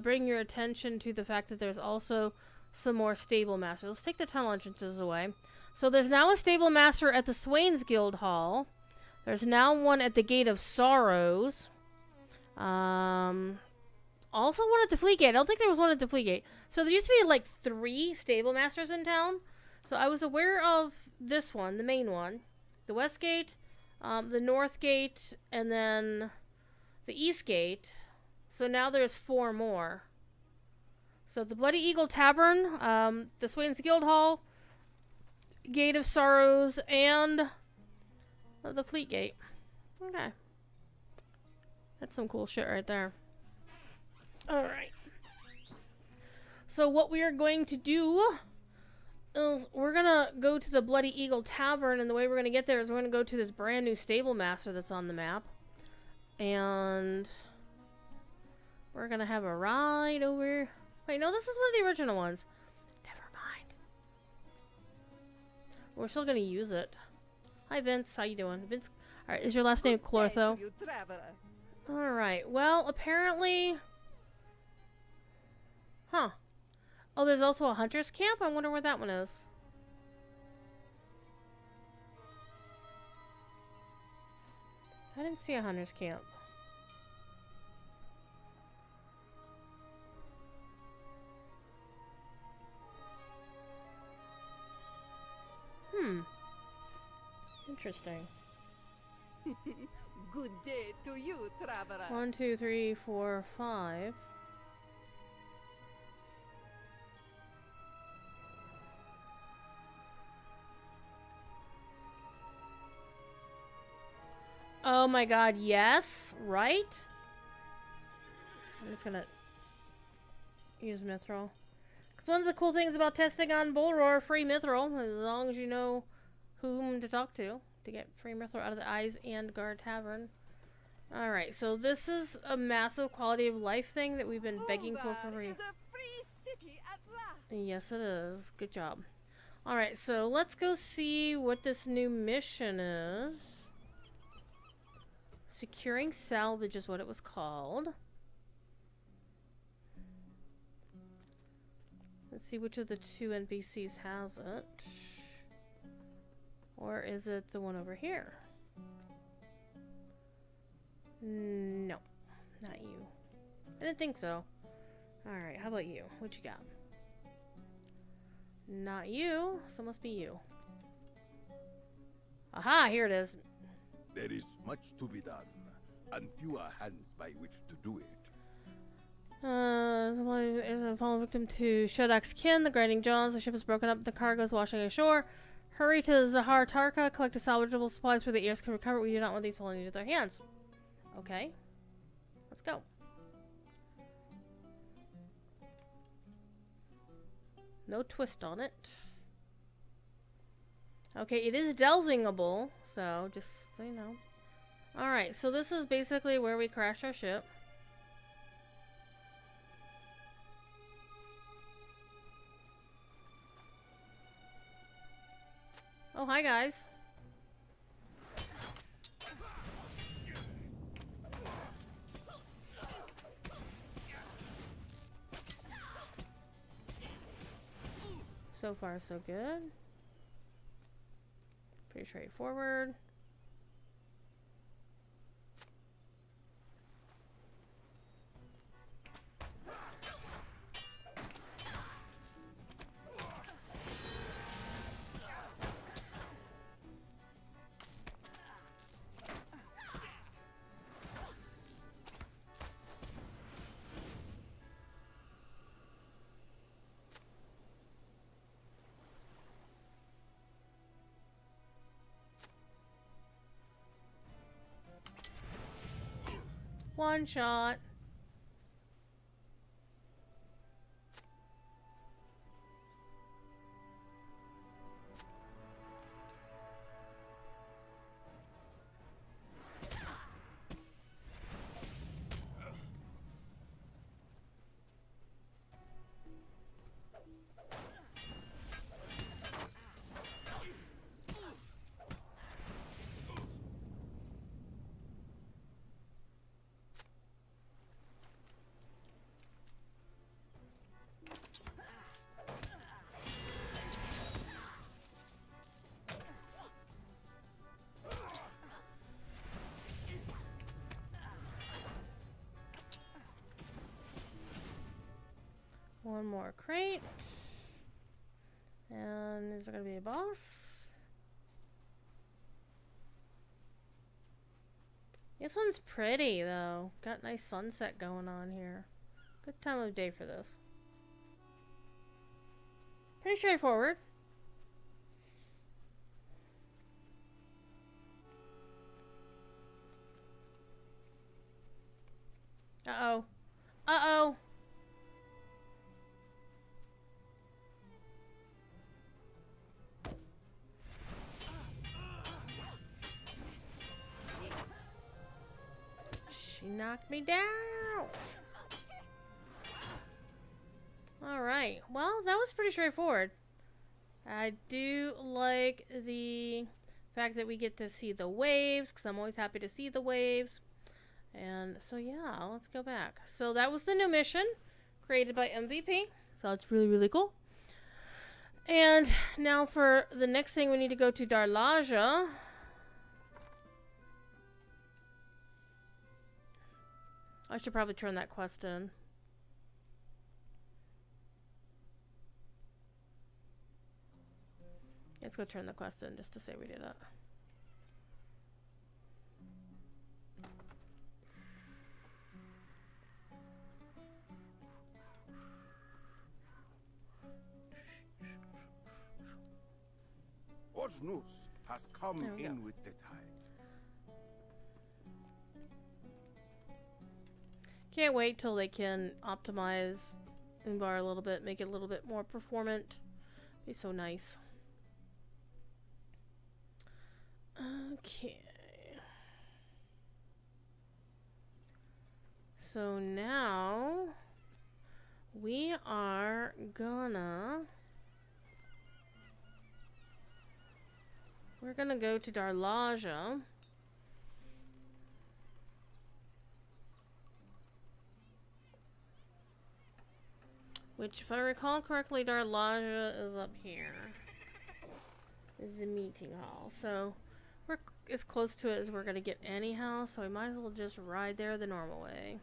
bring your attention to the fact that there's also some more stable masters. Let's take the tunnel entrances away. So there's now a stable master at the Swain's Guild Hall. There's now one at the Gate of Sorrows. Also one at the Fleet Gate. I don't think there was one at the Fleet Gate. So there used to be like 3 stable masters in town. So I was aware of this one, the main one. The West Gate, the North Gate, and then the East Gate. So now there's 4 more. So the Bloody Eagle Tavern, the Swain's Guild Hall, Gate of Sorrows, and the Fleet Gate. Okay. That's some cool shit right there. Alright. So what we are going to do is we're going to go to the Bloody Eagle Tavern, and the way we're going to get there is we're going to go to this brand new stable master that's on the map. And we're going to have a ride over... Wait, no, this is one of the original ones. Never mind. We're still going to use it. Hi, Vince. How you doing? Vince. Alright, is your last name Clortho? Alright, well, apparently... Huh. Oh, there's also a hunter's camp? I wonder where that one is. I didn't see a hunter's camp. Interesting. Good day to you, traveler. 1, 2, 3, 4, 5. Oh my god, yes, right? I'm just gonna use Mithril. Because one of the cool things about testing on Bullroar, free Mithril, as long as you know whom to talk to get free Mithril out of the Eyes and Guard Tavern. Alright, so this is a massive quality of life thing that we've been begging for free. Is a free city at last. Yes, it is. Good job. Alright, so let's go see what this new mission is. Securing salvage is what it was called. Let's see which of the two NPCs has it. Or is it the one over here? No, not you. I didn't think so. Alright, how about you? What you got? Not you, so it must be you. Aha, here it is. There is much to be done, and fewer hands by which to do it. Someone is a fallen victim to Shodak's kin. The grinding jaws. The ship is broken up. The cargo is washing ashore. Hurry to Zahar Tarka. Collect the salvageable supplies for the heirs can recover. We do not want these falling into their hands. Okay. Let's go. No twist on it. Okay, it is delvingable, so just so you know. Alright, so this is basically where we crash our ship. Oh, hi guys. So far, so good. Pretty straightforward. One shot. One more crate. And is there gonna be a boss? This one's pretty though. Got nice sunset going on here. Good time of day for this. Pretty straightforward. Uh-oh. Uh-oh. She knocked me down. Alright. Well, that was pretty straightforward. I do like the fact that we get to see the waves, because I'm always happy to see the waves. And so, yeah, let's go back. So that was the new mission created by MVP. So that's really, really cool. And now for the next thing, we need to go to Darlaja. I should probably turn that quest in. Let's go turn the quest in just to say we did it. Orznus has come There we go. in with the tide. Can't wait till they can optimize Umbar a little bit, make it a little bit more performant. Be so nice. Okay. So now we are gonna we're gonna go to Darlaja. Which, if I recall correctly, Darlaja is up here. This is the meeting hall. So, we're as close to it as we're gonna get anyhow, so we might as well just ride there the normal way.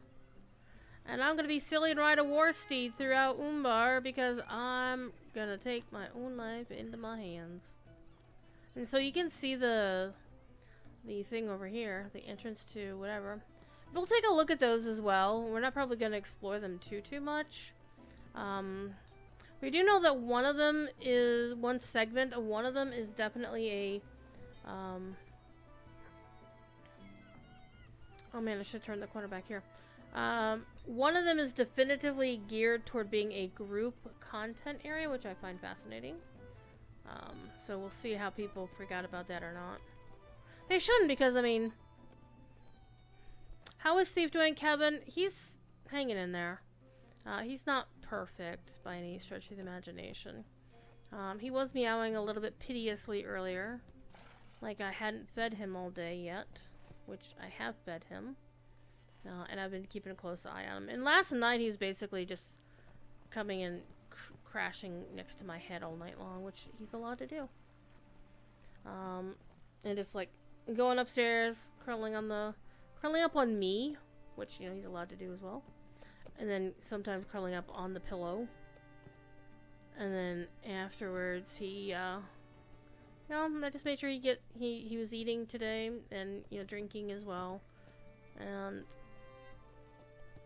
And I'm gonna be silly and ride a war steed throughout Umbar because I'm gonna take my own life into my hands. And so you can see the thing over here, the entrance to whatever. We'll take a look at those as well. We're not probably gonna explore them too much. We do know that one of them is, one segment of one of them is definitely a, oh man, I should turn the corner back here. One of them is definitively geared toward being a group content area, which I find fascinating. So we'll see how people freak out about that or not. They shouldn't, because, I mean, how is Steve doing, Kevin? He's hanging in there. He's not perfect by any stretch of the imagination. He was meowing a little bit piteously earlier, like I hadn't fed him all day yet, which I have fed him. And I've been keeping a close eye on him. And last night he was basically just coming and crashing next to my head all night long, which he's allowed to do. And just like going upstairs, curling up on me, which, you know, he's allowed to do as well. And then sometimes curling up on the pillow. And then afterwards he, you know, I just made sure he was eating today and, you know, drinking as well. And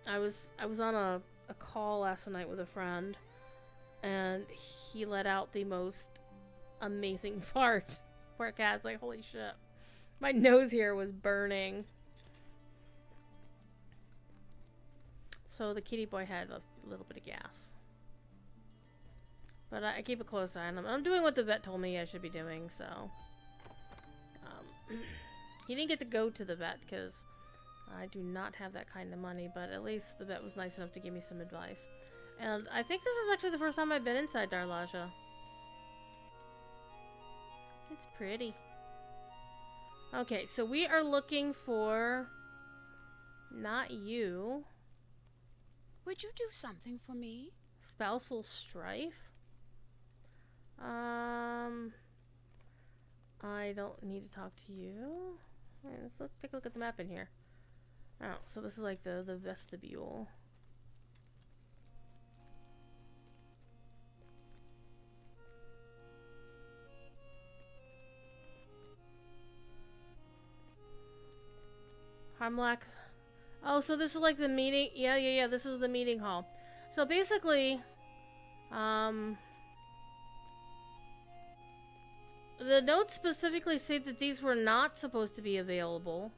I was on a call last night with a friend, and he let out the most amazing fart. Poor cat's like, holy shit. My nose here was burning. So the kitty boy had a little bit of gas. But I keep a close eye on him. I'm doing what the vet told me I should be doing, so. He didn't get to go to the vet because I do not have that kind of money, but at least the vet was nice enough to give me some advice. And I think this is actually the first time I've been inside Darlaja. It's pretty. Okay, so we are looking for... not you. Would you do something for me? Spousal strife? I don't need to talk to you. Right, let's take a look at the map in here. Oh, so this is like the vestibule. Harmlack. Oh, so this is like the meeting. Yeah. This is the meeting hall. So basically, the notes specifically say that these were not supposed to be available.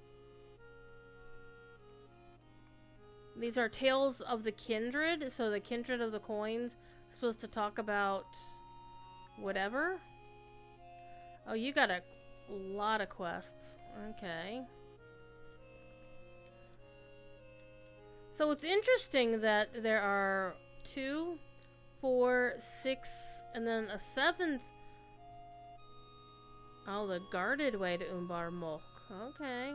These are Tales of the Kindred, so the Kindred of the Coins is supposed to talk about whatever. Oh, you got a lot of quests. Okay. So it's interesting that there are 2, 4, 6, and then a 7th. Oh, the guarded way to Umbar Mok. Okay.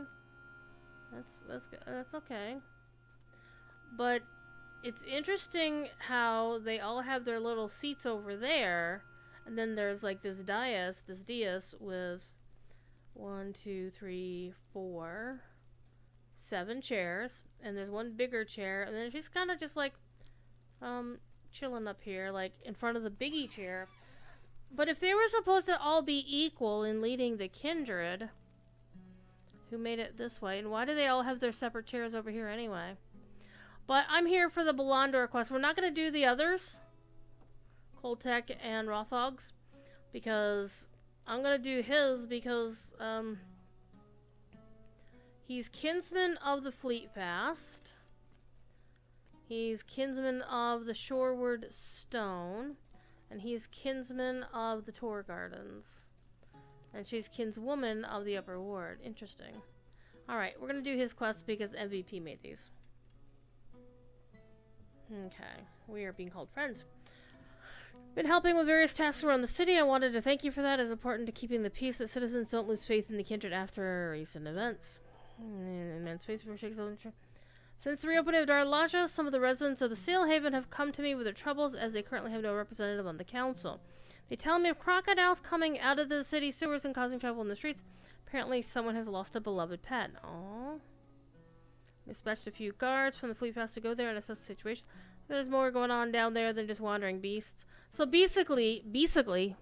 That's okay. But it's interesting how they all have their little seats over there, and then there's like this dais with 1, 2, 3, 4, 7 chairs, and there's one bigger chair, and then she's kind of just like chilling up here, like in front of the biggie chair. But if they were supposed to all be equal in leading the Kindred, who made it this way, and why do they all have their separate chairs over here anyway? But I'm here for the Balandor quest. We're not going to do the others, Koltek and Rothogs, because I'm going to do his because he's kinsman of the Fleetfast. He's kinsman of the Shoreward Stone. And he's kinsman of the Tor Gardens. And she's kinswoman of the Upper Ward. Interesting. Alright, we're going to do his quest because MVP made these. Okay, we are being called friends. Been helping with various tasks around the city. I wanted to thank you for that. It's important to keeping the peace that citizens don't lose faith in the kindred after recent events. Immense faith for Since the reopening of Darlaja, some of the residents of the Sail Haven have come to me with their troubles as they currently have no representative on the council. They tell me of crocodiles coming out of the city sewers and causing trouble in the streets. Apparently someone has lost a beloved pet. Aww. Dispatched a few guards from the fleet fast to go there and assess the situation. There's more going on down there than just wandering beasts. So basically, these 3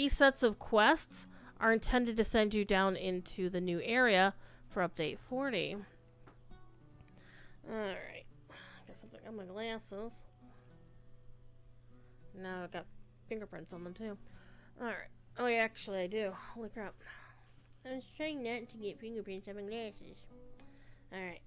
sets of quests are intended to send you down into the new area for update 40. Alright. Got something on my glasses. Now I've got fingerprints on them too. Alright. Oh yeah, actually I do. Holy crap. I was trying not to get fingerprints on my glasses. Alright.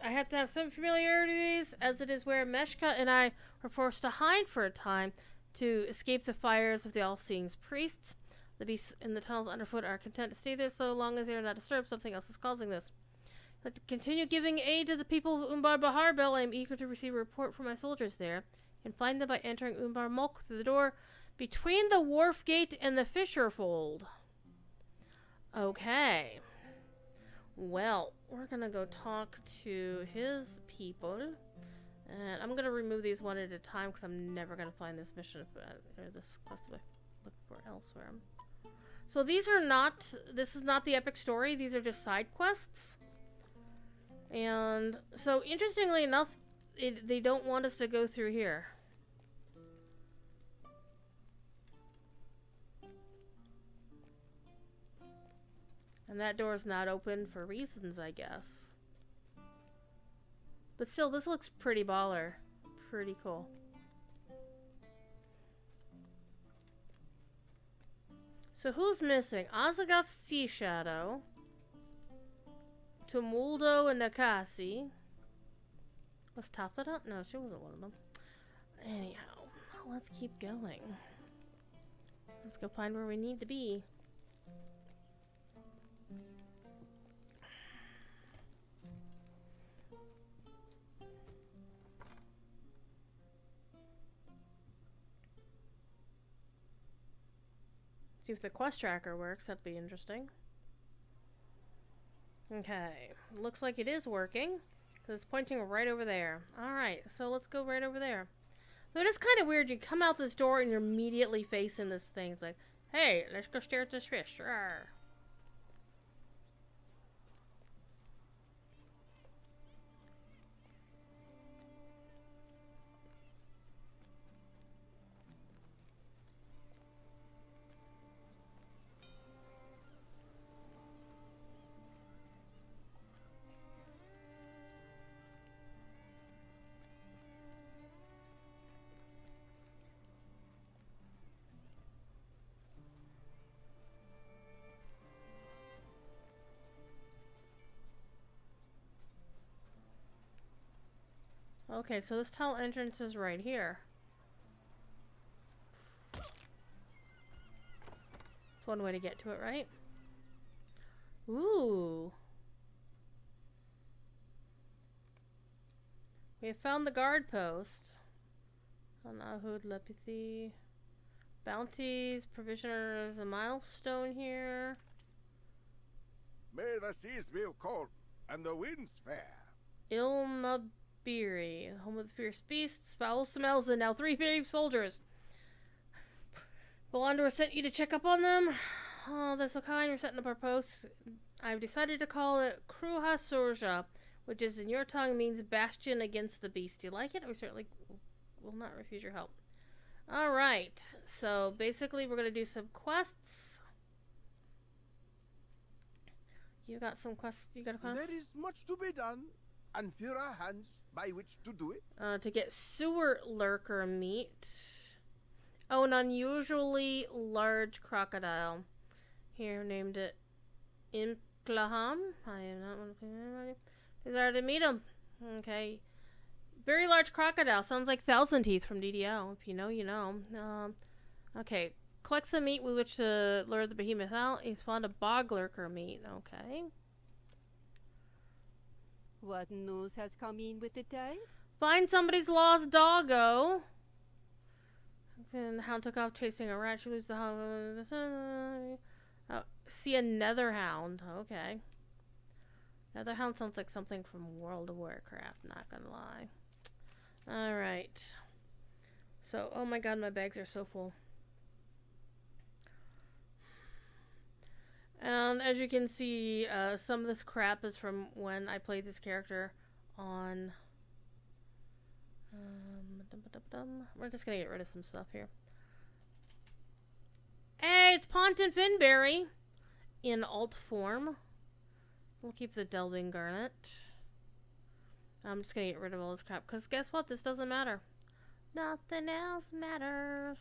I have to have some familiarity with these, as it is where Meshka and I were forced to hide for a time to escape the fires of the all-seeing priests. The beasts in the tunnels underfoot are content to stay there so long as they are not disturbed. Something else is causing this. I'd like to continue giving aid to the people of Umbar Baharbel. I am eager to receive a report from my soldiers there. You can find them by entering Umbar Mulk through the door between the wharf gate and the fisher fold. Okay. Well, we're gonna go talk to his people. And I'm gonna remove these one at a time because I'm never gonna find this mission or this quest if I look for elsewhere. So these are not, this is not the epic story, these are just side quests. And so interestingly enough, they don't want us to go through here. And that door's not open for reasons, I guess. But still, this looks pretty baller. Pretty cool. So who's missing? Azagoth Sea Shadow. Tumuldo and Nakasi. Was Tathada? No, she wasn't one of them. Anyhow, let's keep going. Let's go find where we need to be. See if the quest tracker works. That'd be interesting. Okay. Looks like it is working. Because it's pointing right over there. Alright, so let's go right over there. Though it is kind of weird. You come out this door and you're immediately facing this thing. It's like, hey, let's go stare at this fish. Rawr. Okay, so this tunnel entrance is right here. It's one way to get to it, right? Ooh. We have found the guard post. Anahud Lepithi. Bounties, provisioners, a milestone here. May the seas be cold and the winds fair. Ilmabiri, home of the fierce beasts, foul smells, and now 3 brave soldiers. Belandor sent you to check up on them. Oh, that's so kind. We're setting up our post. I've decided to call it Kruha Sorja, which is in your tongue means bastion against the beast. Do you like it? We certainly will not refuse your help. Alright, so basically we're going to do some quests. You got some quests? You got a quest? There is much to be done, and fewer hands by which to do it. To get sewer lurker meat. Oh, an unusually large crocodile. Here, named it Imklaham. I am not one to play anybody. Desire to meet him. Okay. Very large crocodile. Sounds like Thousand Teeth from DDO. If you know, you know. Okay. Collect some meat with which to lure the behemoth out. He's fond of bog lurker meat. Okay. What news has come in with the day? Find somebody's lost doggo. And the hound took off chasing a rat. She loses the hound. Oh, see a nether hound. Okay. Nether hound sounds like something from World of Warcraft, not gonna lie. Alright. So, oh my god, my bags are so full. And as you can see, some of this crap is from when I played this character on... we're just gonna get rid of some stuff here. Hey, it's Ponton Finberry in alt form. We'll keep the Delving Garnet. I'm just gonna get rid of all this crap because guess what? This doesn't matter. Nothing else matters.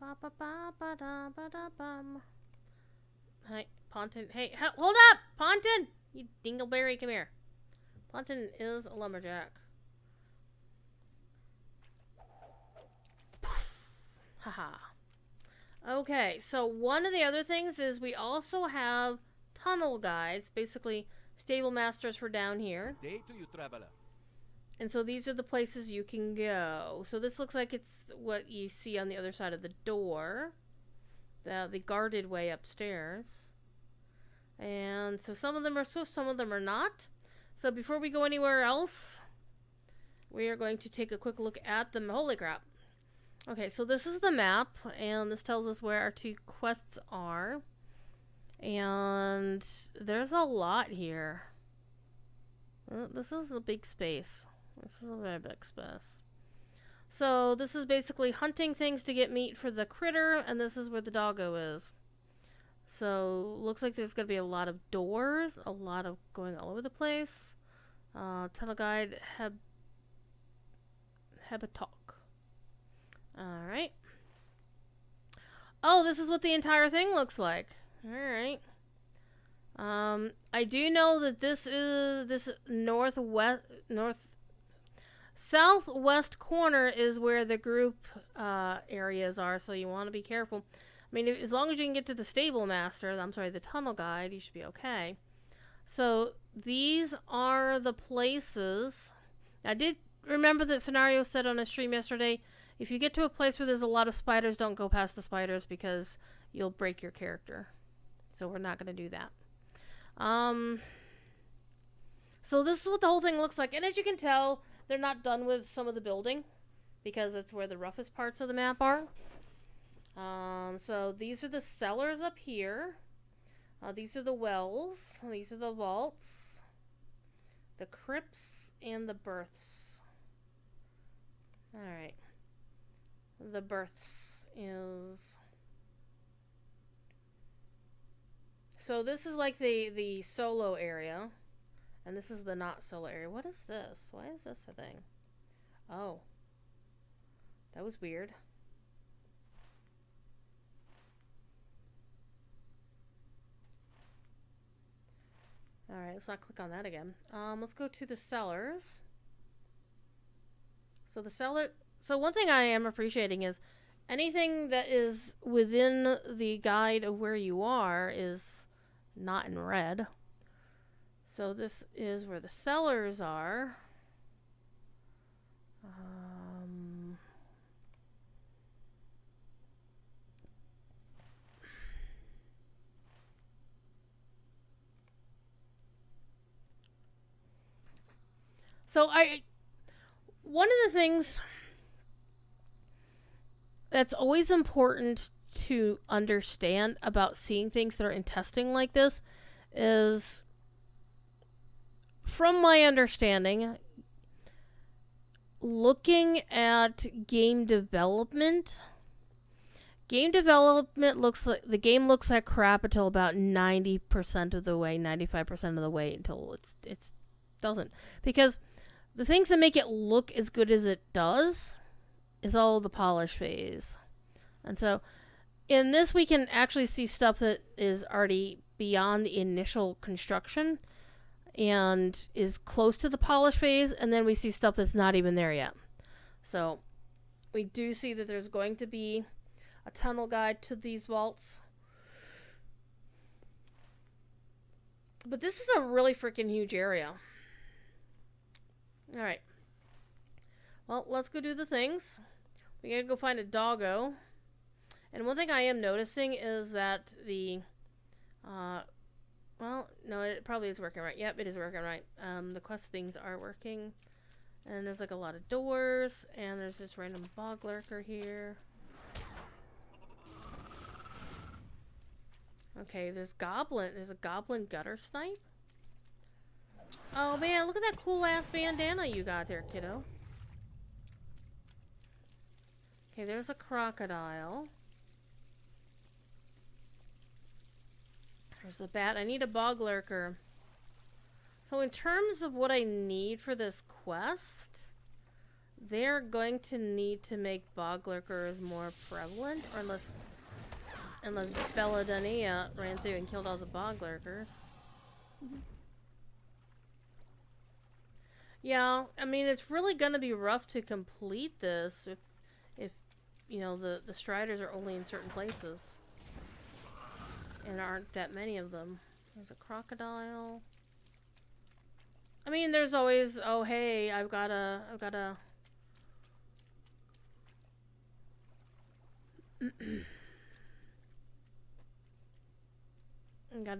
Ba ba ba ba da ba da bum. Hi, Ponton. Hey, hold up, Ponton! You dingleberry, come here. Ponton is a lumberjack. Haha. Okay, so one of the other things is we also have tunnel guides, basically stable masters for down here. Good day to you, traveler. And so these are the places you can go. So this looks like it's what you see on the other side of the door. The guarded way upstairs. And so some of them are swift, some of them are not. So before we go anywhere else, we are going to take a quick look at them. Holy crap. Okay, so this is the map, and this tells us where our two quests are. And there's a lot here. This is a big space. This is a very big space. So this is basically hunting things to get meat for the critter, and this is where the doggo is. So looks like there's going to be a lot of doors, a lot of going all over the place. Tunnel guide Hebatok. Alright. Oh, this is what the entire thing looks like. Alright. I do know that this is this southwest corner is where the group areas are, so you want to be careful. I mean, as long as you can get to the stable master, I'm sorry, the tunnel guide, you should be okay. So these are the places. I did remember that Scenario said on a stream yesterday, if you get to a place where there's a lot of spiders, don't go past the spiders because you'll break your character. So we're not going to do that. So this is what the whole thing looks like. And as you can tell, they're not done with some of the building because that's where the roughest parts of the map are. So these are the cellars up here. These are the wells. These are the vaults. The crypts and the berths. Alright. The berths is... So this is like the solo area. And this is the not solo area. What is this? Why is this a thing? Oh. That was weird. Alright, let's not click on that again. Let's go to the cellars. So the cellar... So one thing I am appreciating is anything that is within the guide of where you are is not in red. So this is where the cellars are. So one of the things that's always important to understand about seeing things that are in testing like this is, from my understanding, looking at game development looks like the game looks like crap until about 90% of the way, 95% of the way, until it doesn't. Because the things that make it look as good as it does is all the polish phase. And so in this we can actually see stuff that is already beyond the initial construction and is close to the polish phase, and then we see stuff that's not even there yet. So we do see that there's going to be a tunnel guide to these vaults. But this is a really freaking huge area. Alright. Well, let's go do the things. We gotta go find a doggo. And one thing I am noticing is that the... well, no, it probably is working right. Yep, it is working right. The quest things are working. And there's like a lot of doors. And there's this random bog lurker here. Okay, there's a goblin gutter snipe. Oh man, look at that cool ass bandana you got there, kiddo. Okay, there's a crocodile. There's the bat. I need a bog lurker. So in terms of what I need for this quest, they're going to need to make bog lurkers more prevalent, or unless Belladania ran through and killed all the bog lurkers. Yeah, I mean, it's really gonna be rough to complete this if you know, the striders are only in certain places. And there aren't that many of them. There's a crocodile. I mean, there's always, oh hey, I've got a got a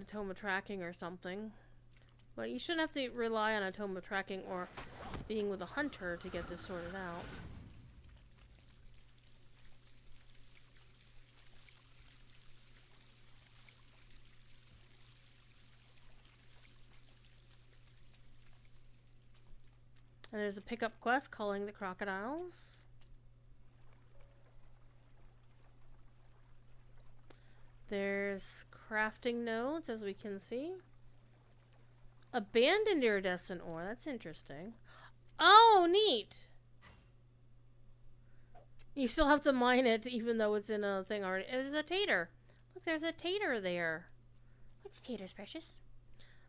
tome of tracking or something. But you shouldn't have to rely on a tome of tracking or being with a hunter to get this sorted out. And there's a pickup quest calling the crocodiles. There's crafting nodes, as we can see. Abandoned iridescent ore. That's interesting. Oh, neat! You still have to mine it, even though it's in a thing already. There's a tater. Look, there's a tater there. What's taters, precious?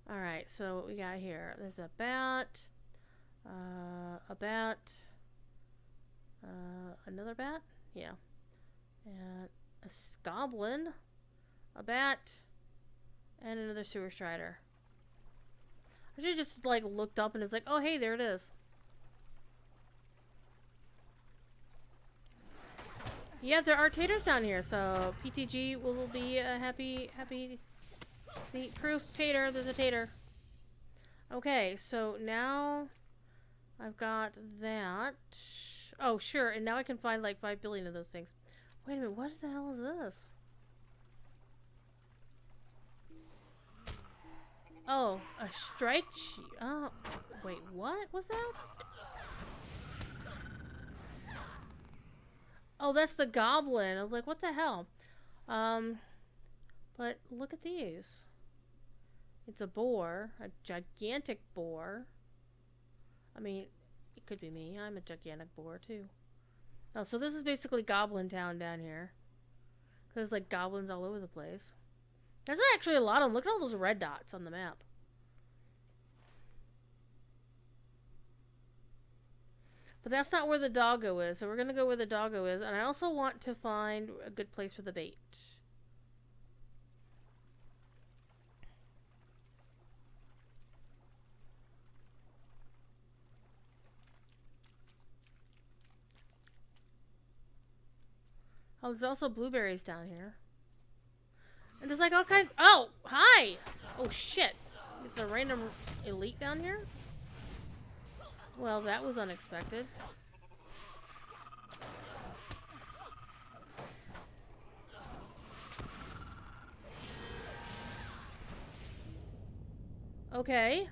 Alright, so what we got here? There's a bat. A bat. Another bat? Yeah. And a goblin. A bat. And another sewer strider. I should have just, like, looked up and it's like, oh, hey, there it is. Yeah, there are taters down here, so PTG will be happy. See, proof, tater, there's a tater. Okay, so now I've got that. Oh, sure, and now I can find, like, 5 billion of those things. Wait a minute, what the hell is this? Oh, a strike sheet. Oh, wait, what was that? Oh, that's the goblin. I was like, what the hell? But look at these. It's a boar, a gigantic boar. I mean, it could be me. I'm a gigantic boar too. Oh, so this is basically Goblin Town down here. There's like goblins all over the place. There's actually a lot of them. Look at all those red dots on the map. But that's not where the doggo is, so we're going to go where the doggo is. And I also want to find a good place for the bait. Oh, there's also blueberries down here. And there's like all kinds... Oh, hi! Oh, shit. Is there a random elite down here? Well, that was unexpected. Okay.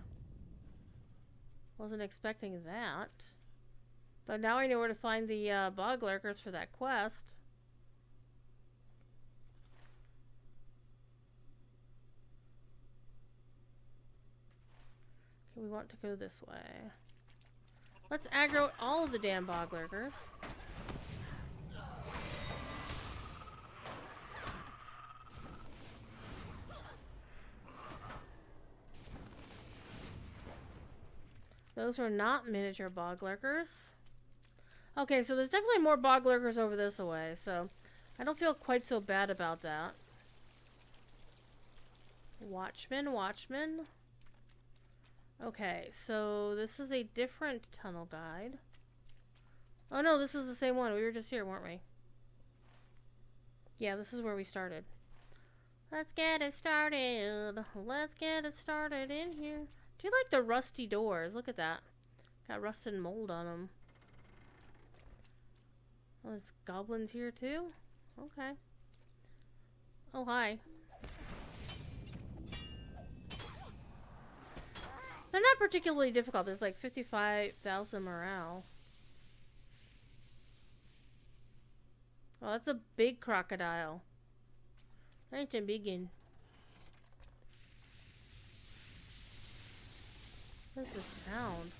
Wasn't expecting that. But now I know where to find the bog lurkers for that quest. Okay, we want to go this way. Let's aggro all of the damn bog lurkers. Those are not miniature bog lurkers. Okay, so there's definitely more bog lurkers over this way, so I don't feel quite so bad about that. Watchman, watchman. Okay, so this is a different tunnel guide. Oh no, this is the same one. We were just here, weren't we? Yeah, this is where we started. Let's get it started. Let's get it started in here. Do you like the rusty doors? Look at that. Got rust and mold on them. Oh, there's goblins here too? Okay. Oh, hi. They're not particularly difficult. There's like 55,000 morale. Oh, that's a big crocodile. That's a biggin. What is this sound?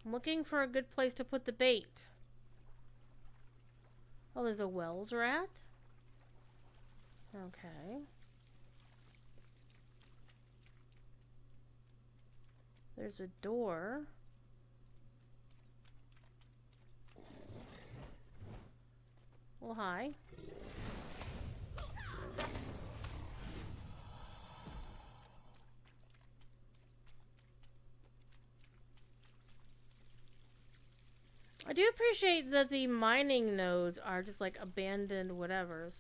I'm looking for a good place to put the bait. Oh, there's a Wells rat? Okay. There's a door. Well, hi. I do appreciate that the mining nodes are just like abandoned whatevers.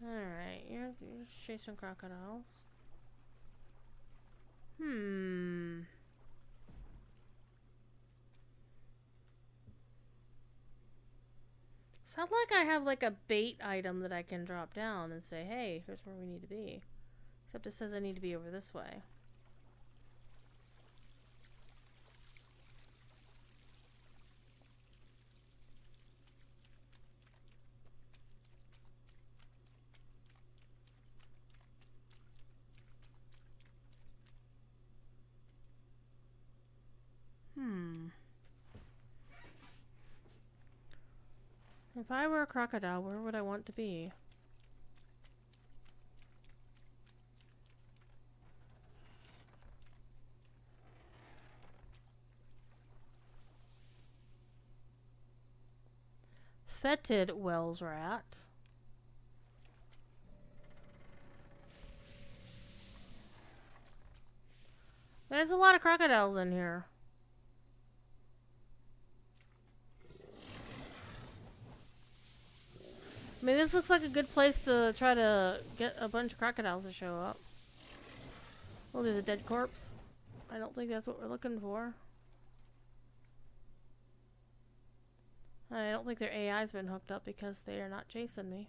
Alright, you're just chasing crocodiles. Sound like I have like a bait item that I can drop down and say, hey, here's where we need to be. Except it says I need to be over this way. If I were a crocodile, where would I want to be? Fetid Wells rat. There's a lot of crocodiles in here. I mean, this looks like a good place to try to get a bunch of crocodiles to show up. Oh, there's a dead corpse. I don't think that's what we're looking for. I don't think their AI's been hooked up because they are not chasing me.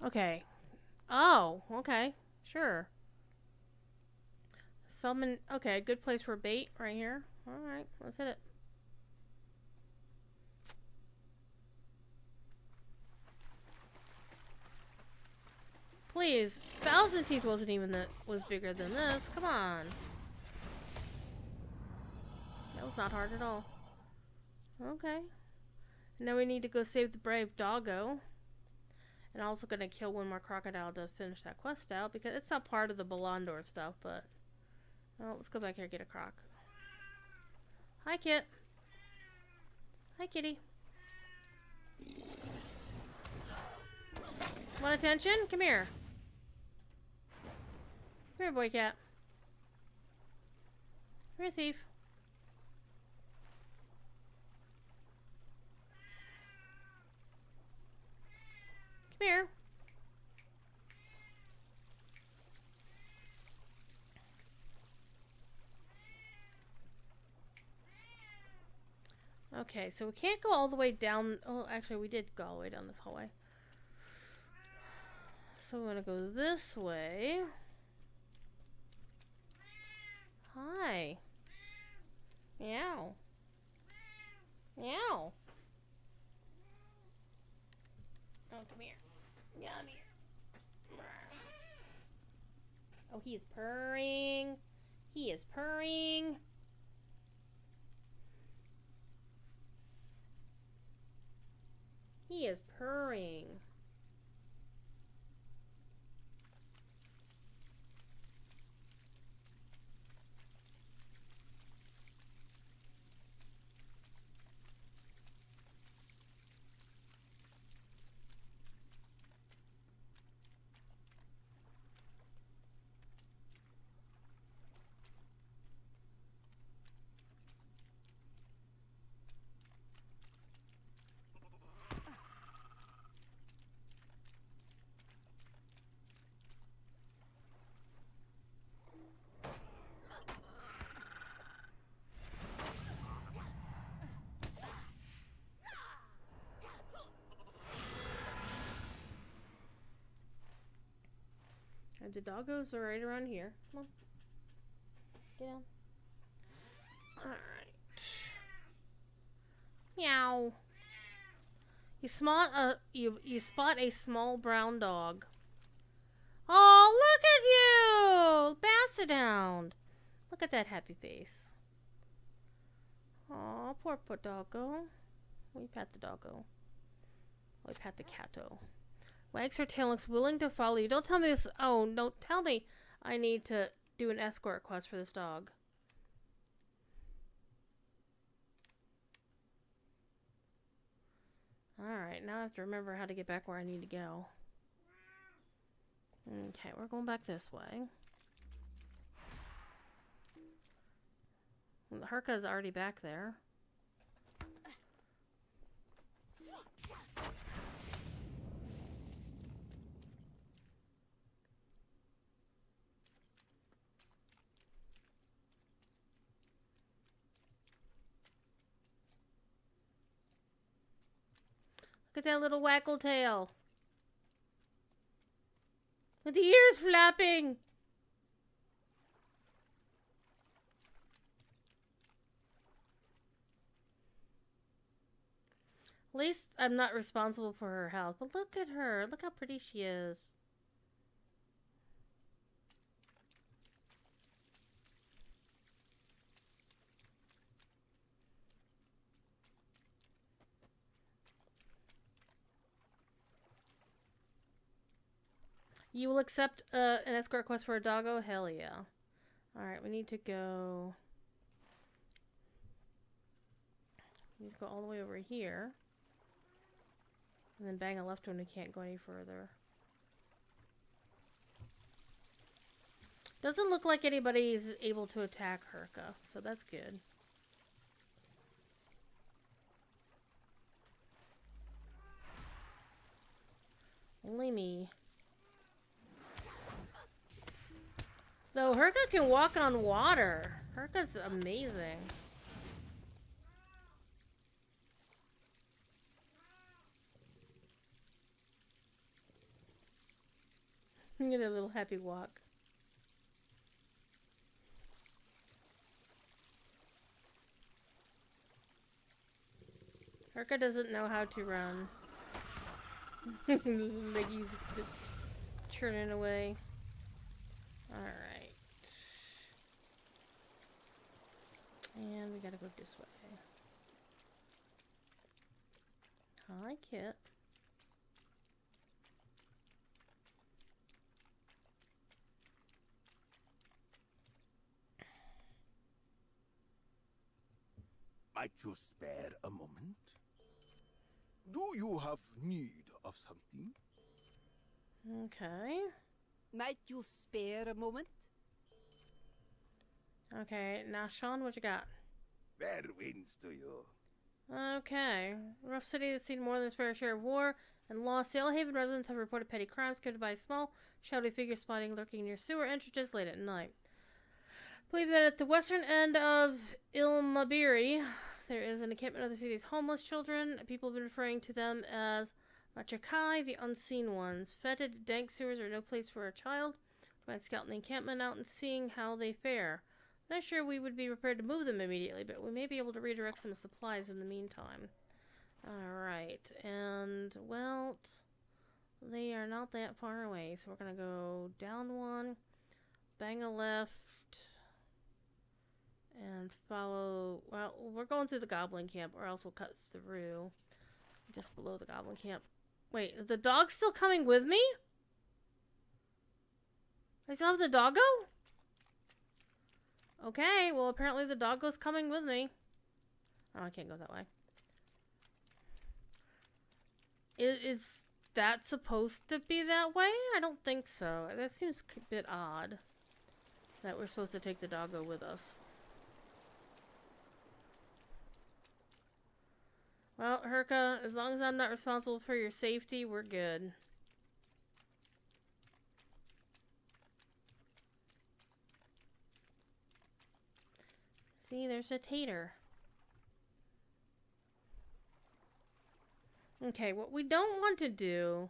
Okay. Oh, okay. Sure. Summon. Okay, good place for bait right here. Alright, let's hit it. Please. Thousand Teeth wasn't even that was bigger than this. Come on. That was not hard at all. Okay. Now we need to go save the brave doggo. And I'm also going to kill one more crocodile to finish that quest out, because it's not part of the Balandor stuff, but... Well, let's go back here and get a croc. Hi, Kit. Hi, kitty. Want attention? Come here. Come here, boy cat. Come here, thief. Come here. Okay, so we can't go all the way down. Oh, actually, we did go all the way down this hallway. So we're gonna go this way. Hi. Meow. Meow. Oh, come here. Come here. Oh, he is purring. He is purring. He is purring. And the doggos are right around here. Come on. Get down. Alright. Meow. You spot a small brown dog. Oh, look at you! Basset hound. Look at that happy face. Oh, poor doggo. We pat the doggo. We pat the catto. Wags her tail, looks willing to follow you. Don't tell me this. Oh, don't tell me I need to do an escort quest for this dog. Alright, now I have to remember how to get back where I need to go. Okay, we're going back this way. Well, Herka's already back there. Look at that little waggle tail. With the ears flapping. At least I'm not responsible for her health. But look at her. Look how pretty she is. You will accept an escort quest for a doggo? Hell yeah. Alright, we need to go... We need to go all the way over here. And then bang a left when we can't go any further. Doesn't look like anybody is able to attack Herka, so that's good. Only me. Though Herka can walk on water. Herka's amazing. Get a little happy walk. Herka doesn't know how to run. Leggy's just churning away. Alright. And we gotta go this way. Hi, Kit. Might you spare a moment? Do you have need of something? Okay. Might you spare a moment? Okay, now Sean, what you got? Fair winds to you. Okay. Rough City has seen more than its fair share of war and loss. Sailhaven residents have reported petty crimes committed by small, shadowy figures spotting lurking near sewer entrances late at night. Believe that at the western end of Ilmabiri, there is an encampment of the city's homeless children. People have been referring to them as Machakai, the unseen ones. Fetid, dank sewers are no place for a child. We might scout the encampment out and seeing how they fare. I'm not sure we would be prepared to move them immediately, but we may be able to redirect some supplies in the meantime. Alright, and, well, They are not that far away, so we're gonna go down one, bang a left, and follow. Well, we're going through the goblin camp, or else we'll cut through just below the goblin camp. Wait, is the dog still coming with me? I still have the doggo? Okay, well apparently the doggo's coming with me. Oh, I can't go that way. Is that supposed to be that way? I don't think so. That seems a bit odd. That we're supposed to take the doggo with us. Well, Herka, as long as I'm not responsible for your safety, we're good. See, there's a tater. Okay, what we don't want to do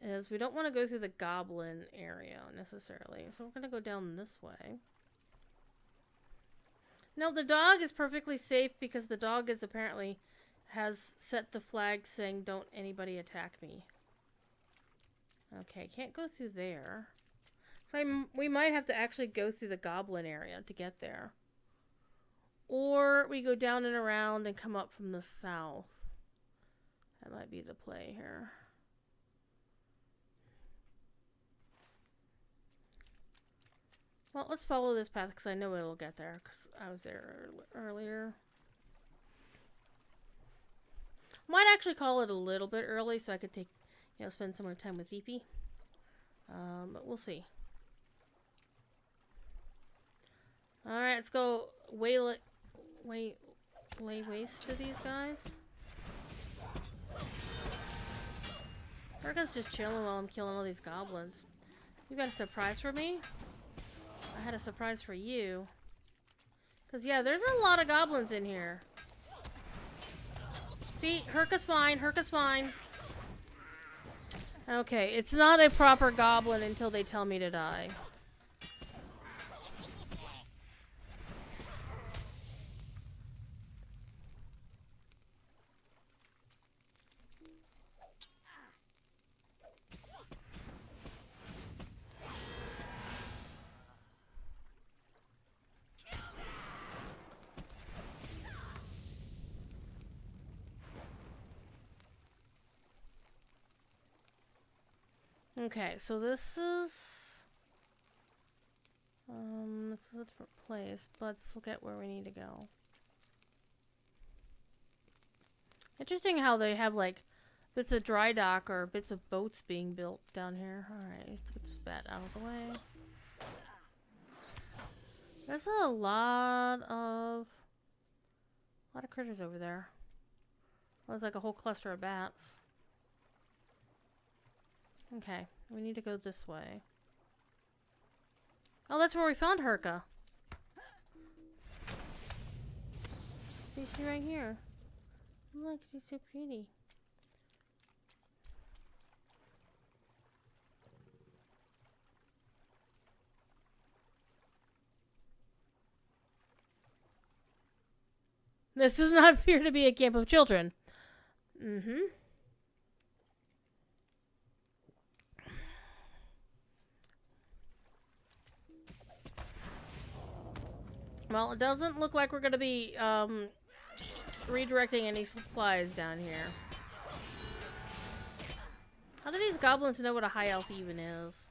is we don't want to go through the goblin area necessarily. So we're going to go down this way. No, the dog is perfectly safe because the dog is apparently has set the flag saying don't anybody attack me. Okay, can't go through there. So we might have to actually go through the goblin area to get there. Or we go down and around and come up from the south. That might be the play here. Well, let's follow this path because I know it'll get there because I was there earlier. Might actually call it a little bit early so I could take, spend some more time with Eepy. But we'll see. Alright, let's go lay waste to these guys. Herka's just chilling while I'm killing all these goblins. You got a surprise for me? I had a surprise for you. Because, yeah, there's a lot of goblins in here. See? Herka's fine. Herka's fine. Okay, it's not a proper goblin until they tell me to die. Okay, so this is a different place, but let's look at where we need to go. Interesting how they have like bits of dry dock or bits of boats being built down here. Alright, let's get this bat out of the way. There's a lot of critters over there. Well, it's like a whole cluster of bats. Okay, we need to go this way. Oh, that's where we found Herka. See, she's right here. Look, she's so pretty. This does not appear to be a camp of children. Mm-hmm. Well, it doesn't look like we're going to be redirecting any supplies down here. How do these goblins know what a high elf even is?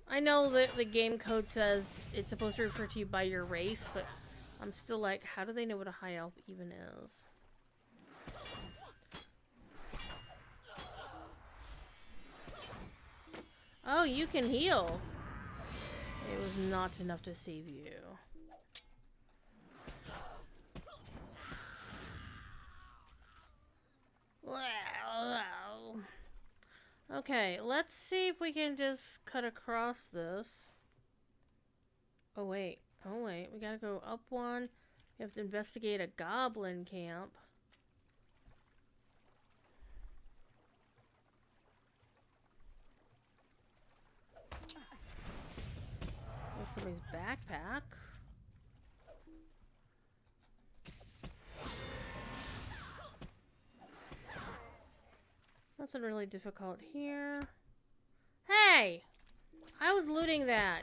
I know that the game code says it's supposed to refer to you by your race, but I'm still like, how do they know what a high elf even is? Oh, you can heal. It was not enough to save you. Wow. Okay, let's see if we can just cut across this. Oh wait, we gotta go up one. We have to investigate a goblin camp. There's somebody's backpack. That's nothing really difficult here. Hey! I was looting that.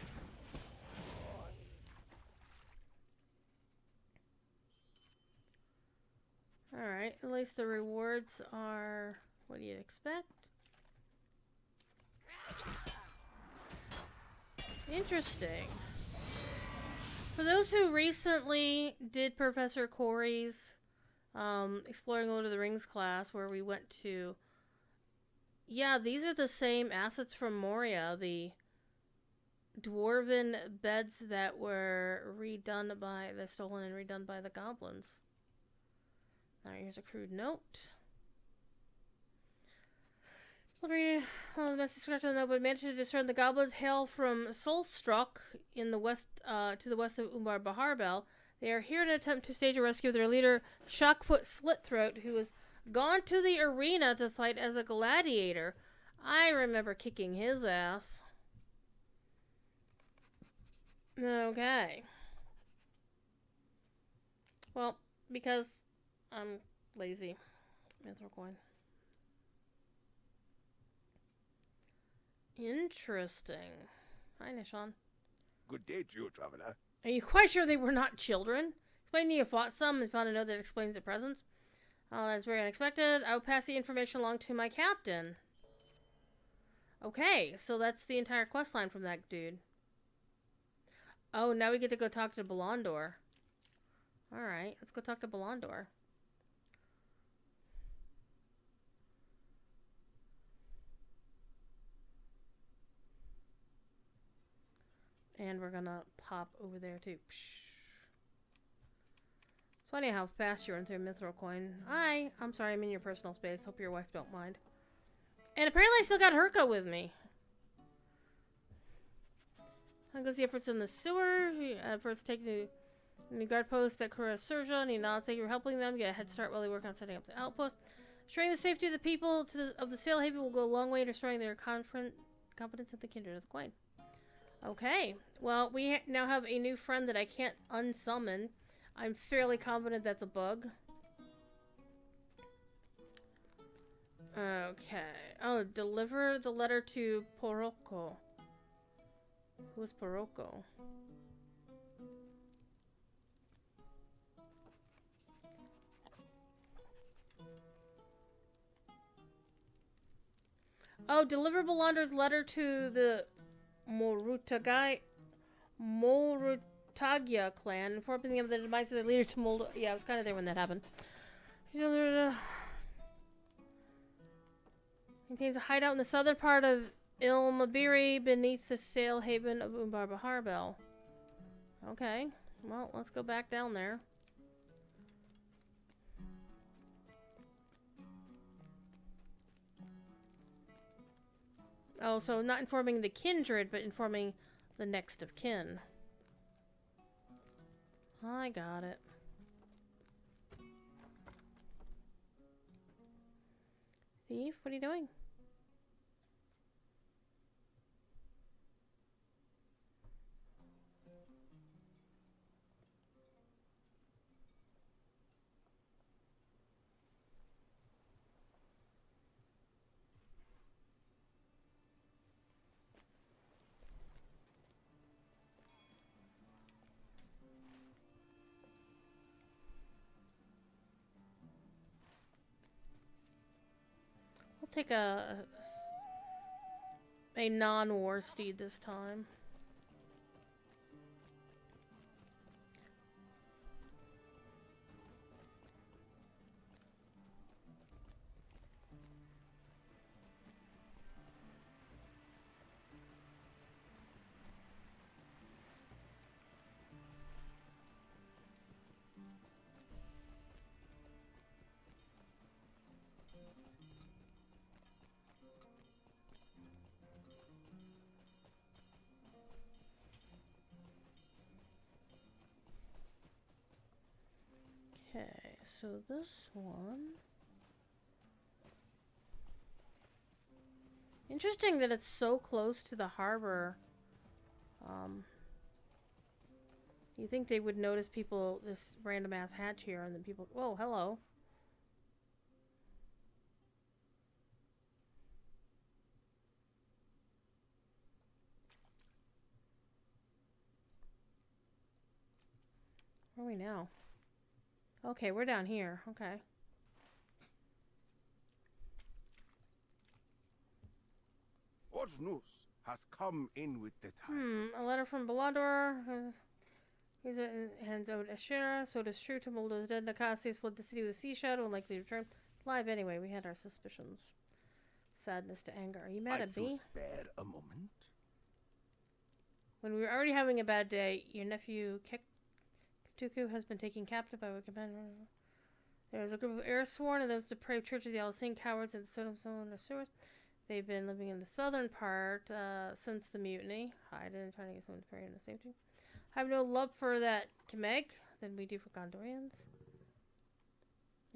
Alright, at least the rewards are what you'd expect. Interesting. For those who recently did Professor Corey's Exploring Lord of the Rings class, where we went to... Yeah, these are the same assets from Moria, the dwarven beds that were redone by... They're stolen and redone by the goblins. Alright, here's a crude note. We'll read the message scratch on the note, but managed to discern the goblins hail from Solstruck in the west, to the west of Umbar Baharbel. They are here in an attempt to stage a rescue of their leader, Shockfoot Slitthroat, who has gone to the arena to fight as a gladiator. I remember kicking his ass. Okay. Well, because I'm lazy. Mithril coin. Interesting. Hi, Nishan. Good day to you, traveler. Are you quite sure they were not children? Explaining you fought some and found a note that explains their presence. Oh, that's very unexpected. I will pass the information along to my captain. Okay, so that's the entire quest line from that dude. Oh, now we get to go talk to Belondor. Alright, let's go talk to Belondor. And we're gonna pop over there too. Psh. It's funny how fast you run through Mithril coin. Hi, I'm sorry, I'm in your personal space. Hope your wife don't mind. And apparently I still got Herka with me. How goes the efforts in the sewer? First take the new guard post at Kura Surja. Need nods. Thank you for helping them get a head start while they work on setting up the outpost. Ensuring the safety of the people of the Sail Haven will go a long way in restoring their confidence in the kindred of the coin. Okay, well, we now have a new friend that I can't unsummon. I'm fairly confident that's a bug. Okay. Oh, deliver the letter to Poroko. Who's Poroko? Oh, deliver Belondor's letter to the Morutagia clan, informing them of the demise of their leader to Mold. Yeah, I was kind of there when that happened. Contains a hideout in the southern part of Ilmabiri beneath the sail haven of Umbar Baharbel. Okay, well, let's go back down there. Oh, so not informing the kindred, but informing the next of kin. I got it. Thief, what are you doing? Take a non-war steed this time. Okay, so this one... Interesting that it's so close to the harbor. You think they would notice people, this random ass hatch here, and then people... Whoa, hello. Where are we now? Okay, we're down here. Okay. What news has come in with the tide? A letter from Balador. He's hands out Ashera. So it is true Tumuldo's dead. Nakasi fled the city with a sea shadow and likely return live anyway. We had our suspicions. Sadness to anger. Are you mad at me? Might you spare a moment? When we were already having a bad day, your nephew Ketuku has been taken captive by a companion. There is a group of Eresworn and those depraved Church of the Alasane cowards in the Sodom Zone and sewers. They've been living in the southern part since the mutiny. Hiding and trying to get someone to pray in the safety. I have no love for that Kemeg than we do for Gondorians.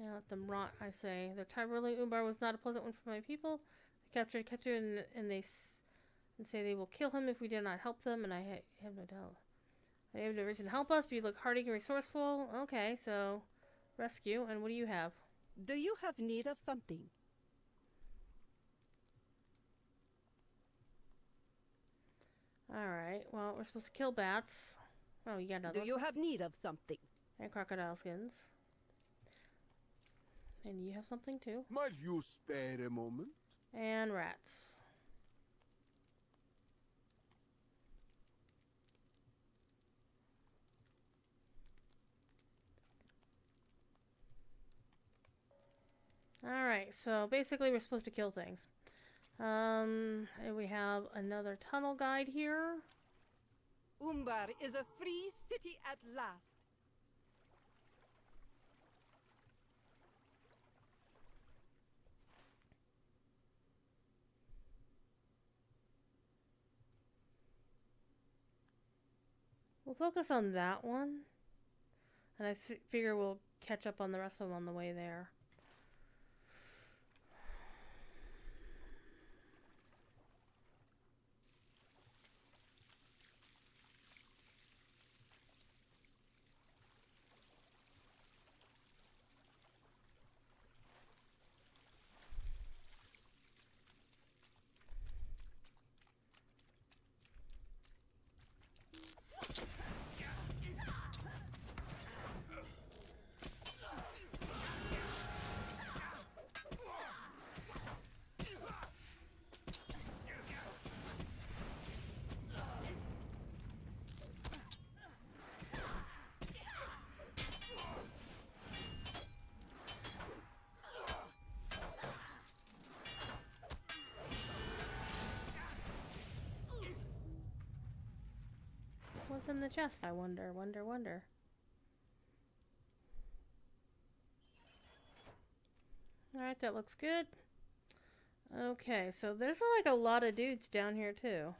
Yeah, let them rot, I say. Their time ruling Umbar was not a pleasant one for my people. They captured Ketu and they say they will kill him if we do not help them, and I have no doubt. They have no reason to help us, but you look hardy and resourceful. Okay, so rescue, and what do you have? Do you have need of something? Alright, well, we're supposed to kill bats. Oh, you got another Do one. you have need of something? And crocodile skins. And you have something too. Might you spare a moment? And rats. Alright, so basically we're supposed to kill things. And we have another tunnel guide here. Umbar is a free city at last. We'll focus on that one. And I figure we'll catch up on the rest of them on the way there. What's in the chest, I wonder, wonder. Alright, that looks good. Okay, so there's like a lot of dudes down here too.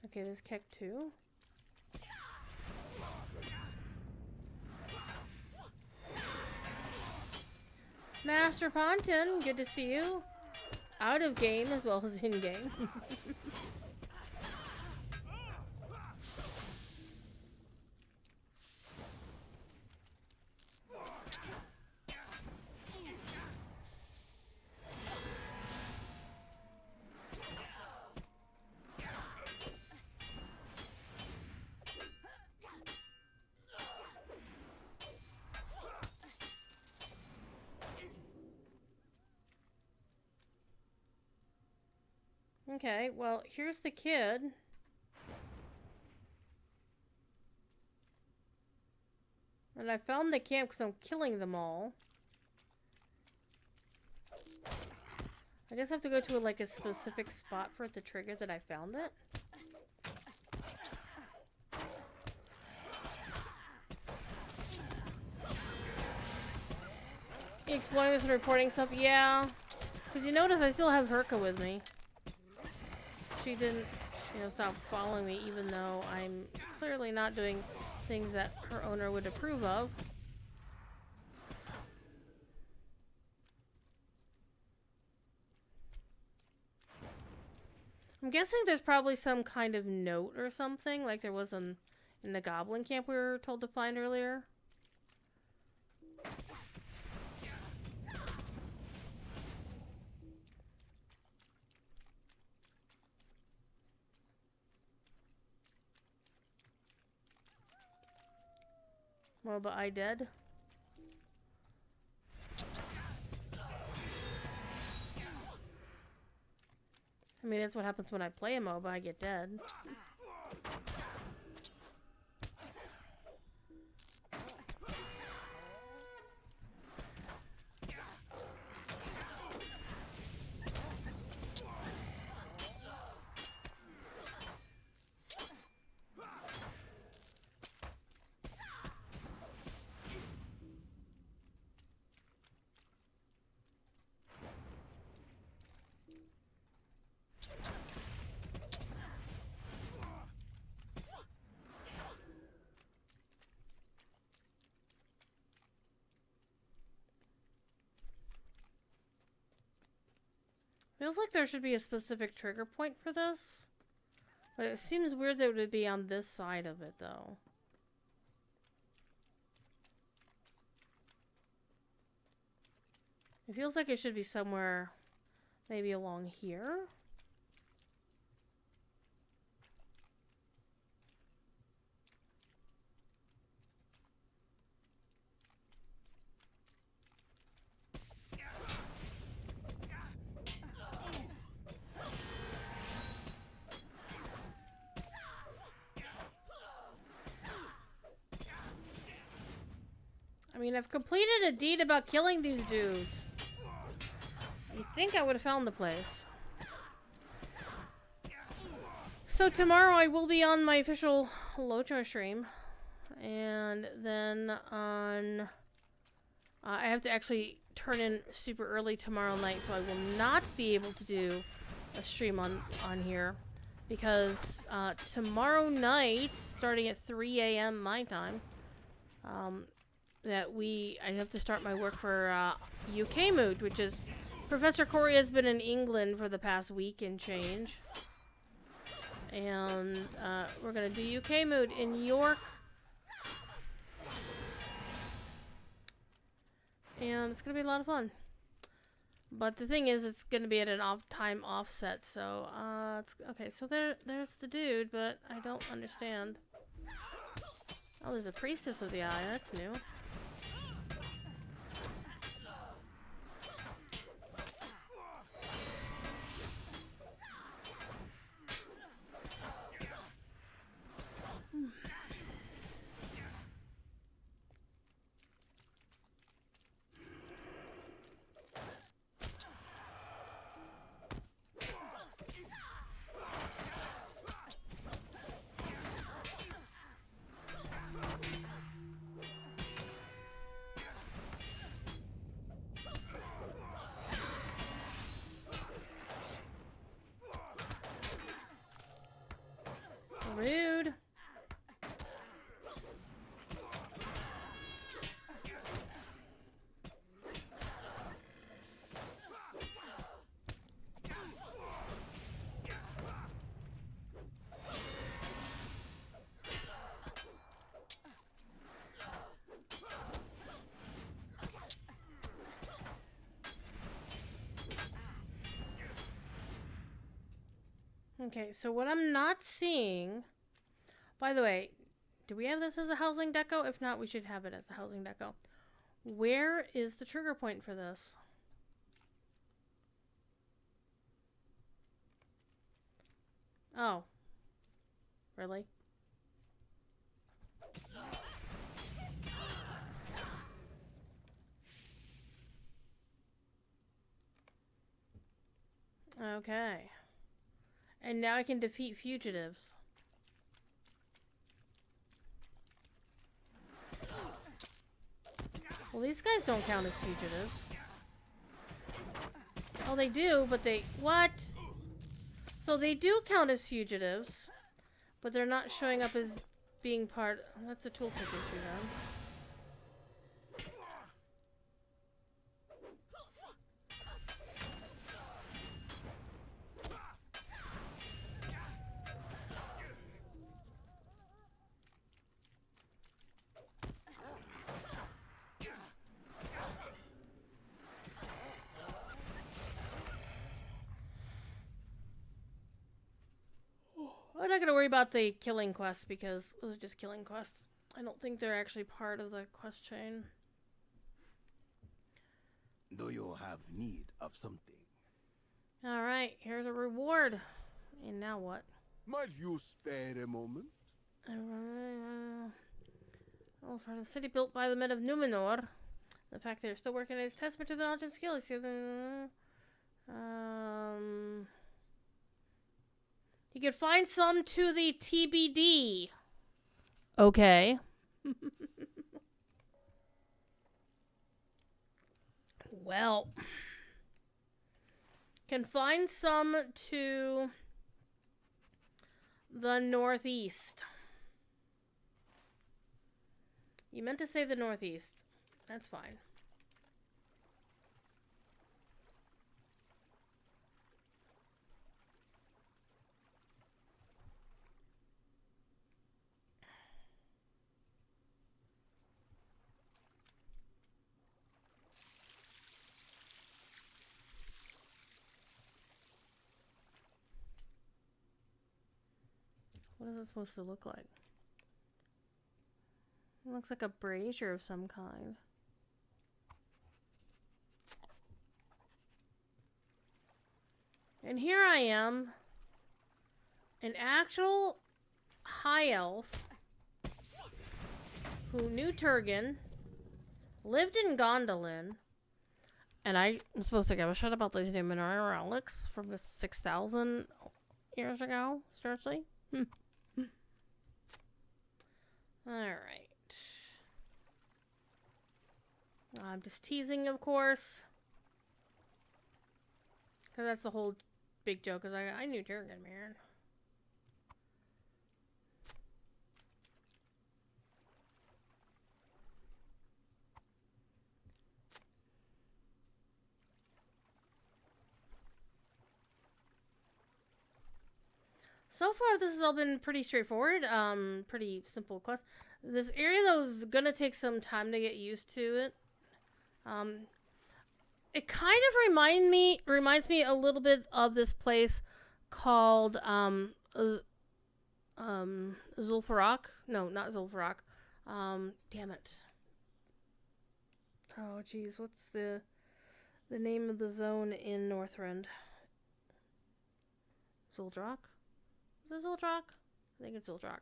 Okay, there's Keck too. Master Ponton, good to see you. Out of game as well as in game. Okay, well, here's the kid. And I found the camp because I'm killing them all. I guess I have to go to like a specific spot for it to trigger that I found it. You exploring this and reporting stuff? Yeah. Because you notice I still have Herka with me. She didn't, stop following me, even though I'm clearly not doing things that her owner would approve of. I'm I'm guessing there's probably some kind of note or something, like there was in the goblin camp we were told to find earlier. MOBA I dead? I mean, that's what happens when I play a MOBA, I get dead. Feels like there should be a specific trigger point for this. But it seems weird that it would be on this side of it, though. It feels like it should be somewhere maybe along here. I mean, I've completed a deed about killing these dudes. You think I would have found the place. So tomorrow I will be on my official Locho stream. And then on... I have to actually turn in super early tomorrow night, so I will not be able to do a stream on here. Because tomorrow night, starting at 3 a.m. my time... I have to start my work for UK Mood, which is Professor Corey has been in England for the past week and change, and we're gonna do UK Mood in York, and it's gonna be a lot of fun. But the thing is, it's gonna be at an off-time offset, so it's okay. So there's the dude, but I don't understand. Oh, there's a Priestess of the Eye. That's new. Rude. Okay, so what I'm not seeing... By the way, do we have this as a housing deco? If not, we should have it as a housing deco. Where is the trigger point for this? Oh. Really? Okay. And now I can defeat fugitives. Well, these guys don't count as fugitives. Oh, they do, but they... What? So they do count as fugitives, but they're not showing up as being part... That's a tooltip issue, then. not going to worry about the killing quests because those are just killing quests. I don't think they're actually part of the quest chain. Do you have need of something? Alright, here's a reward. And now what? Might you spare a moment? Well, part of the city built by the men of Numenor. The fact they're still working is testament to the knowledge and skill. You could find some to the TBD. Okay. Well. Can find some to the northeast. You meant to say the northeast. That's fine. What is it supposed to look like? It looks like a brazier of some kind. And here I am, an actual high elf who knew Turgon, lived in Gondolin, and I'm supposed to give a shit about these Numenor relics from the 6,000 years ago, seriously? Alright. I'm just teasing, of course. Because that's the whole big joke, because I knew Turgon, man. So far, this has all been pretty straightforward. Pretty simple quest. This area, though, is gonna take some time to get used to it. It kind of reminds me a little bit of this place called Zul'Farrak. No, not Zul'Farrak. Damn it. Oh, geez, what's the name of the zone in Northrend? Zul'Drak? Is it Zul'Drak? I think it's Zul'Drak.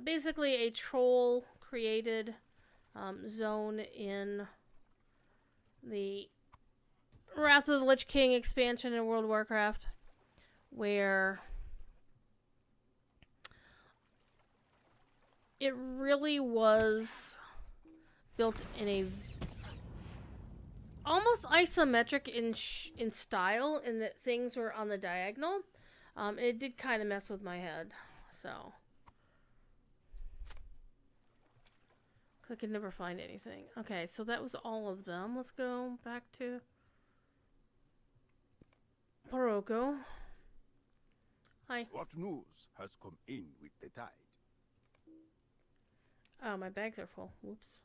Basically a troll created zone in the Wrath of the Lich King expansion in World of Warcraft, where it really was built in a almost isometric in style, in that things were on the diagonal. It did kind of mess with my head, so I could never find anything. Okay, so that was all of them. Let's go back to Paroko. Hi. What news has come in with the tide? Oh, my bags are full. Whoops.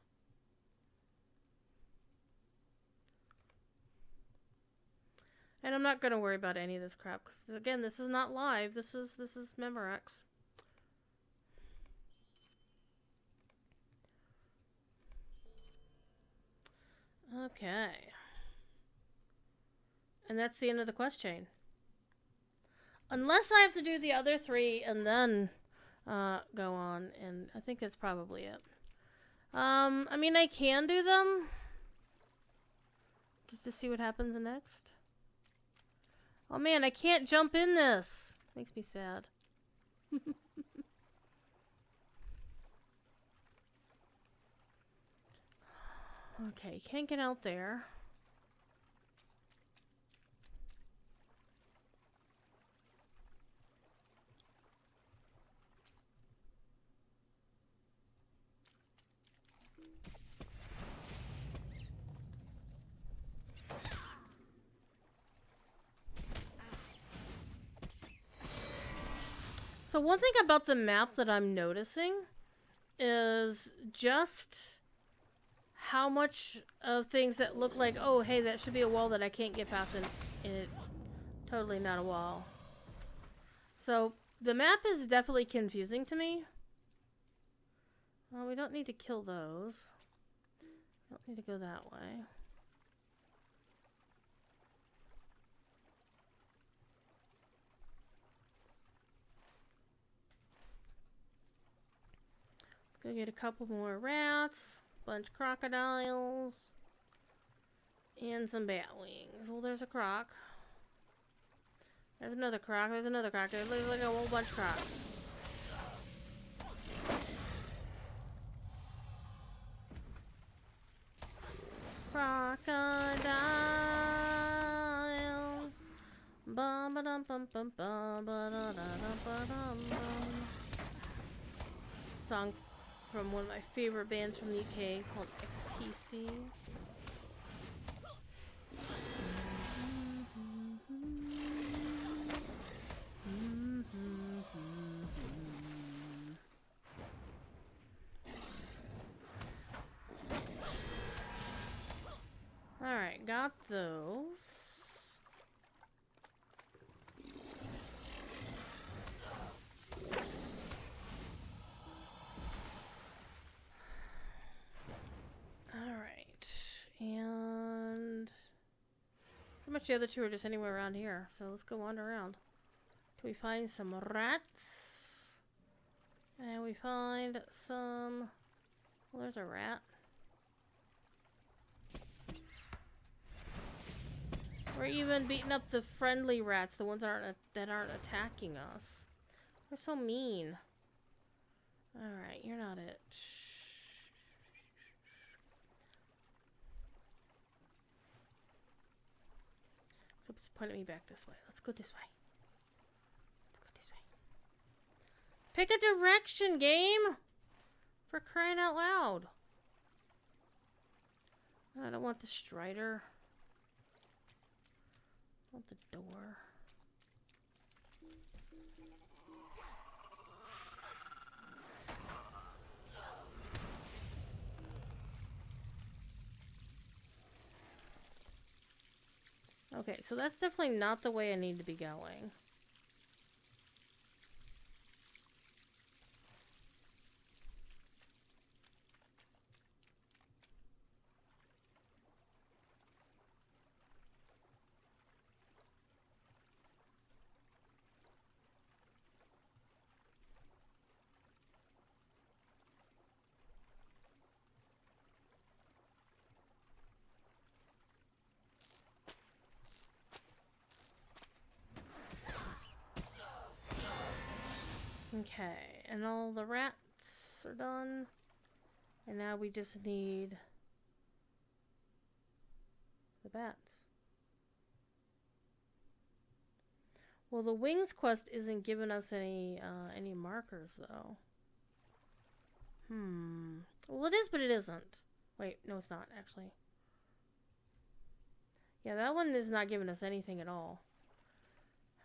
And I'm not going to worry about any of this crap, because, again, this is not live. This is Memorex. Okay. And that's the end of the quest chain. Unless I have to do the other three and then go on, and I think that's probably it. I mean, I can do them just to see what happens next. Oh man, I can't jump in this. Makes me sad. Okay, can't get out there. So one thing about the map that I'm noticing is just how much of things that look like, oh, hey, that should be a wall that I can't get past, and it's totally not a wall. So The map is definitely confusing to me. Well, we don't need to kill those. Don't need to go that way. Let's go get a couple more rats, bunch of crocodiles, and some bat wings. Well, there's a croc. There's another croc. There's another croc. There's like a whole bunch of crocs. Crocodile. Bum ba dum bum bum bum ba da da dum ba dum bum. Song from one of my favorite bands from the UK called XTC. Alright, got those. Alright, and pretty much the other two are just anywhere around here, so let's go wander around. Do we find some rats? And we find some... Well, there's a rat. We're even beating up the friendly rats, the ones that aren't attacking us. We're so mean. Alright, you're not it. So it's pointing me back this way. Let's go this way. Let's go this way. Pick a direction, game! For crying out loud. I don't want the Strider. I want the door. Okay, so that's definitely not the way I need to be going. Okay, and all the rats are done. And now we just need the bats. Well, the wings quest isn't giving us any markers though. Well, it is, but it isn't. Wait, no, it's not actually. Yeah, that one is not giving us anything at all.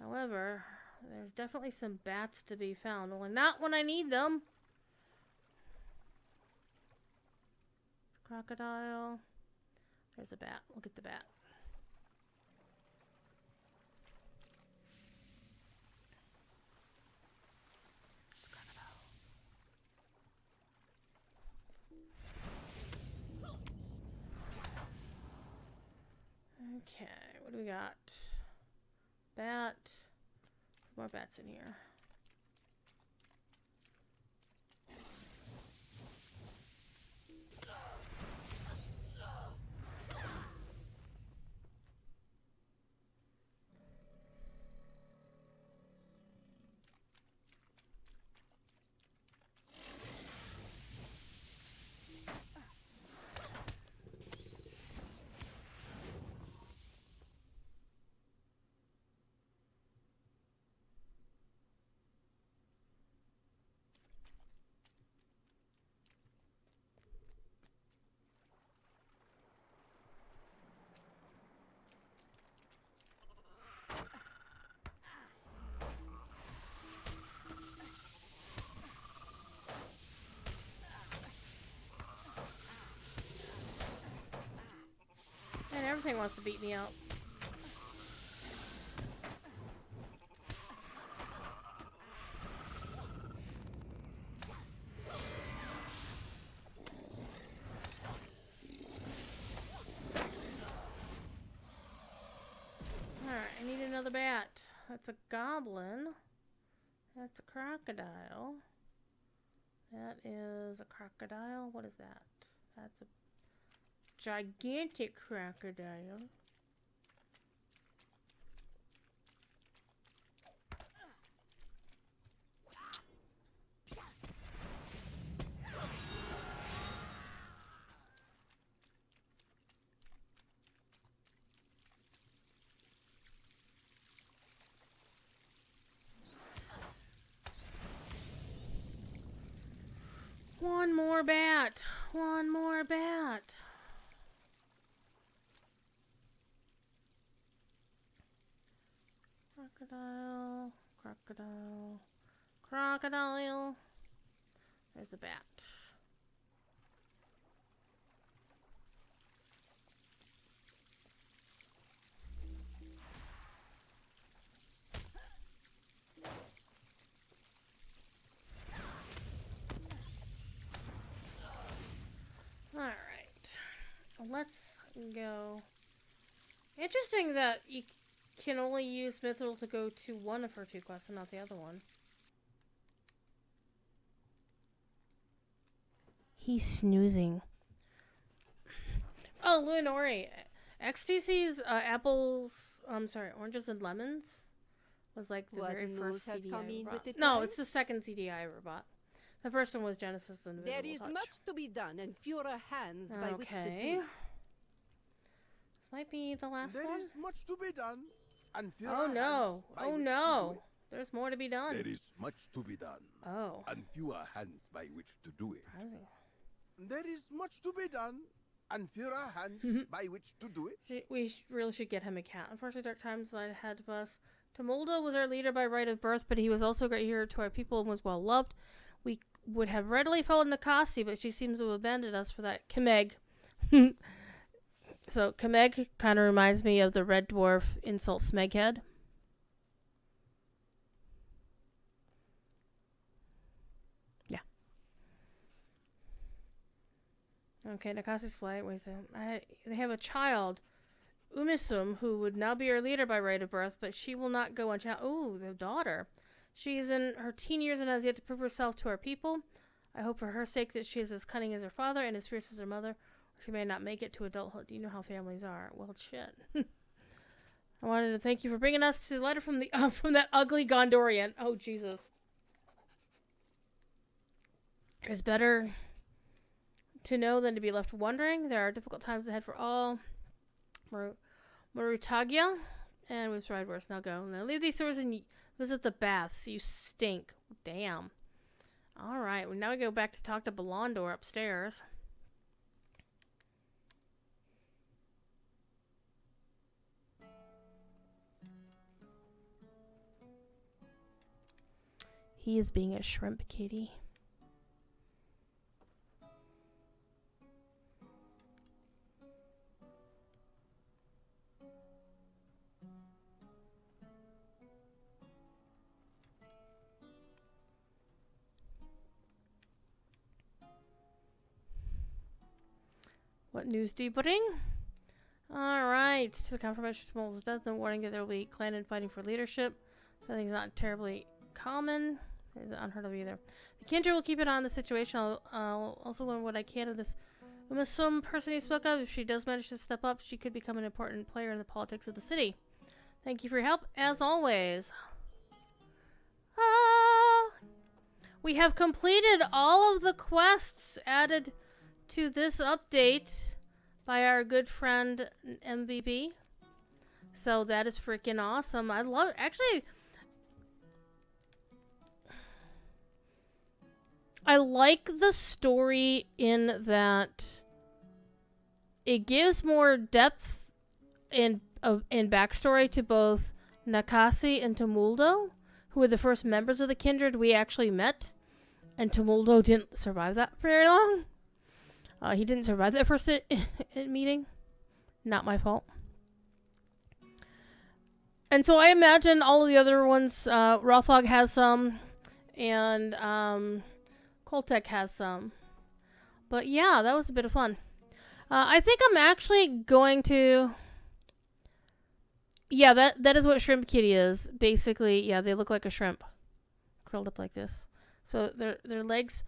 However, there's definitely some bats to be found. Well, not when I need them. Crocodile. There's a bat. We'll get the bat. Crocodile. Okay, what do we got? Bat. More bats in here. And everything wants to beat me up. another bat. That's a goblin. That's a crocodile. That is a crocodile. What is that? That's a gigantic crocodile. One more bat. One more bat. Crocodile. Crocodile. Crocodile. There's a bat. Alright, let's go. Interesting that you can only use Mithril to go to one of her 2 quests and not the other one. He's snoozing. Oh, Lunori. XTC's Oranges and Lemons was like the What very news first has CD come I in ever with bought. it, No, right? it's the second CD I ever bought. The first one was Genesis and There Invisible is Touch. much to be done and fewer hands by which to do Okay. it. This might be the last There one. is much to be done, and fewer Oh no. hands by Oh which to no. do There's more to be it. done. There is much to be done, Oh. and fewer hands by which to do it. Surprising. There is much to be done, and fewer hands by which to do it. Really should get him a cat. Unfortunately, dark times lied ahead of us. Tumuldo was our leader by right of birth, but he was also a great hero to our people and was well loved. We would have readily followed Nakasi, but she seems to have abandoned us for that Kemeg. So Kemeg kind of reminds me of the Red Dwarf insult Smeghead. Yeah. Okay, Nakasi's flight. Wait a second. They have a child, Umisum, who would now be our leader by right of birth, but she will not go unchallenged. Oh, the daughter. She is in her teen years and has yet to prove herself to our people. I hope for her sake that she is as cunning as her father and as fierce as her mother, or she may not make it to adulthood. You know how families are. Well, shit. I wanted to thank you for bringing us to the letter from the from that ugly Gondorian. Oh, Jesus. It is better to know than to be left wondering. There are difficult times ahead for all. Marutagia, and we've tried worse. Now go. Now leave these sewers and visit the baths. You stink. Damn. Alright, well, now we go back to talk to Belondor upstairs. He is being a shrimp kitty. What news do you bring? Alright, to the confirmation of Tumul's death and warning that there will be clan fighting for leadership. I think it's not terribly common. It's unheard of either. The Kindred will keep it on the situation. I'll also learn what I can of this Umisum person you spoke of. If she does manage to step up, she could become an important player in the politics of the city. Thank you for your help, as always. We have completed all of the quests added to this update by our good friend MVP. So that is freaking awesome. I love it. Actually, I like the story in that it gives more depth in backstory to both Nakasi and Tumuldo, who were the first members of the Kindred we actually met. And Tumuldo didn't survive that for very long. He didn't survive that first meeting. Not my fault. And so I imagine all of the other ones, Rothog has some, and Koltek has some. But yeah, that was a bit of fun. I think I'm actually going to... Yeah, that is what Shrimp Kitty is. Basically, yeah, they look like a shrimp. Curled up like this. So their legs,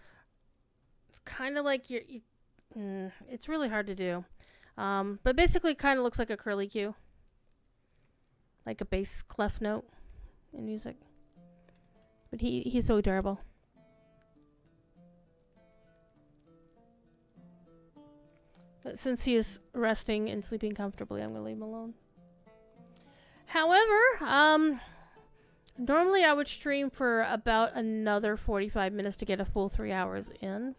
it's kind of like it's really hard to do. But basically kind of looks like a curly Q. Like a bass clef note in music. But he's so adorable. But since he is resting and sleeping comfortably, I'm going to leave him alone. However, normally I would stream for about another 45 minutes to get a full 3 hours in.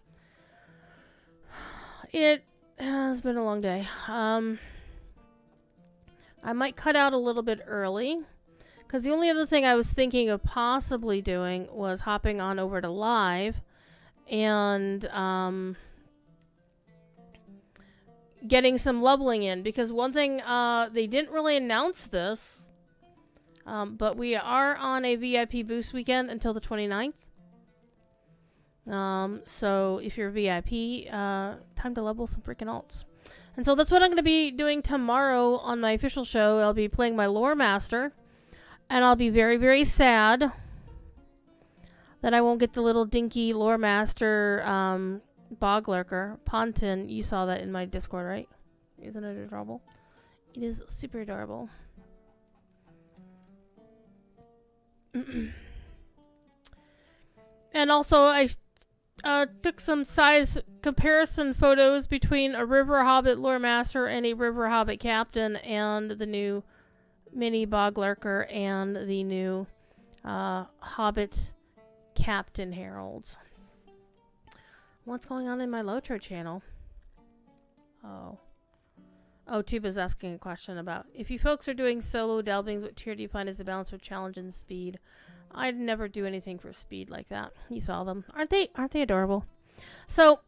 It has been a long day. I might cut out a little bit early, because the only other thing I was thinking of possibly doing was hopping on over to live and getting some leveling in, because one thing, they didn't really announce this, but we are on a VIP boost weekend until the 29th. So if you're VIP, time to level some freaking alts. And so that's what I'm going to be doing tomorrow on my official show. I'll be playing my Lore Master, and I'll be very, very sad that I won't get the little dinky Lore Master, Bog Lurker. Pontin, you saw that in my Discord, right? Isn't it adorable? It is super adorable. And also, I took some size comparison photos between a River Hobbit Lore Master and a River Hobbit Captain, and the new mini Bog Lurker and the new Hobbit Captain Heralds. What's going on in my Lotro channel? Oh, Tuba's asking a question about, if you folks are doing solo delvings, what tier do you find is the balance of challenge and speed? I'd never do anything for speed like that. You saw them. Aren't they adorable? So,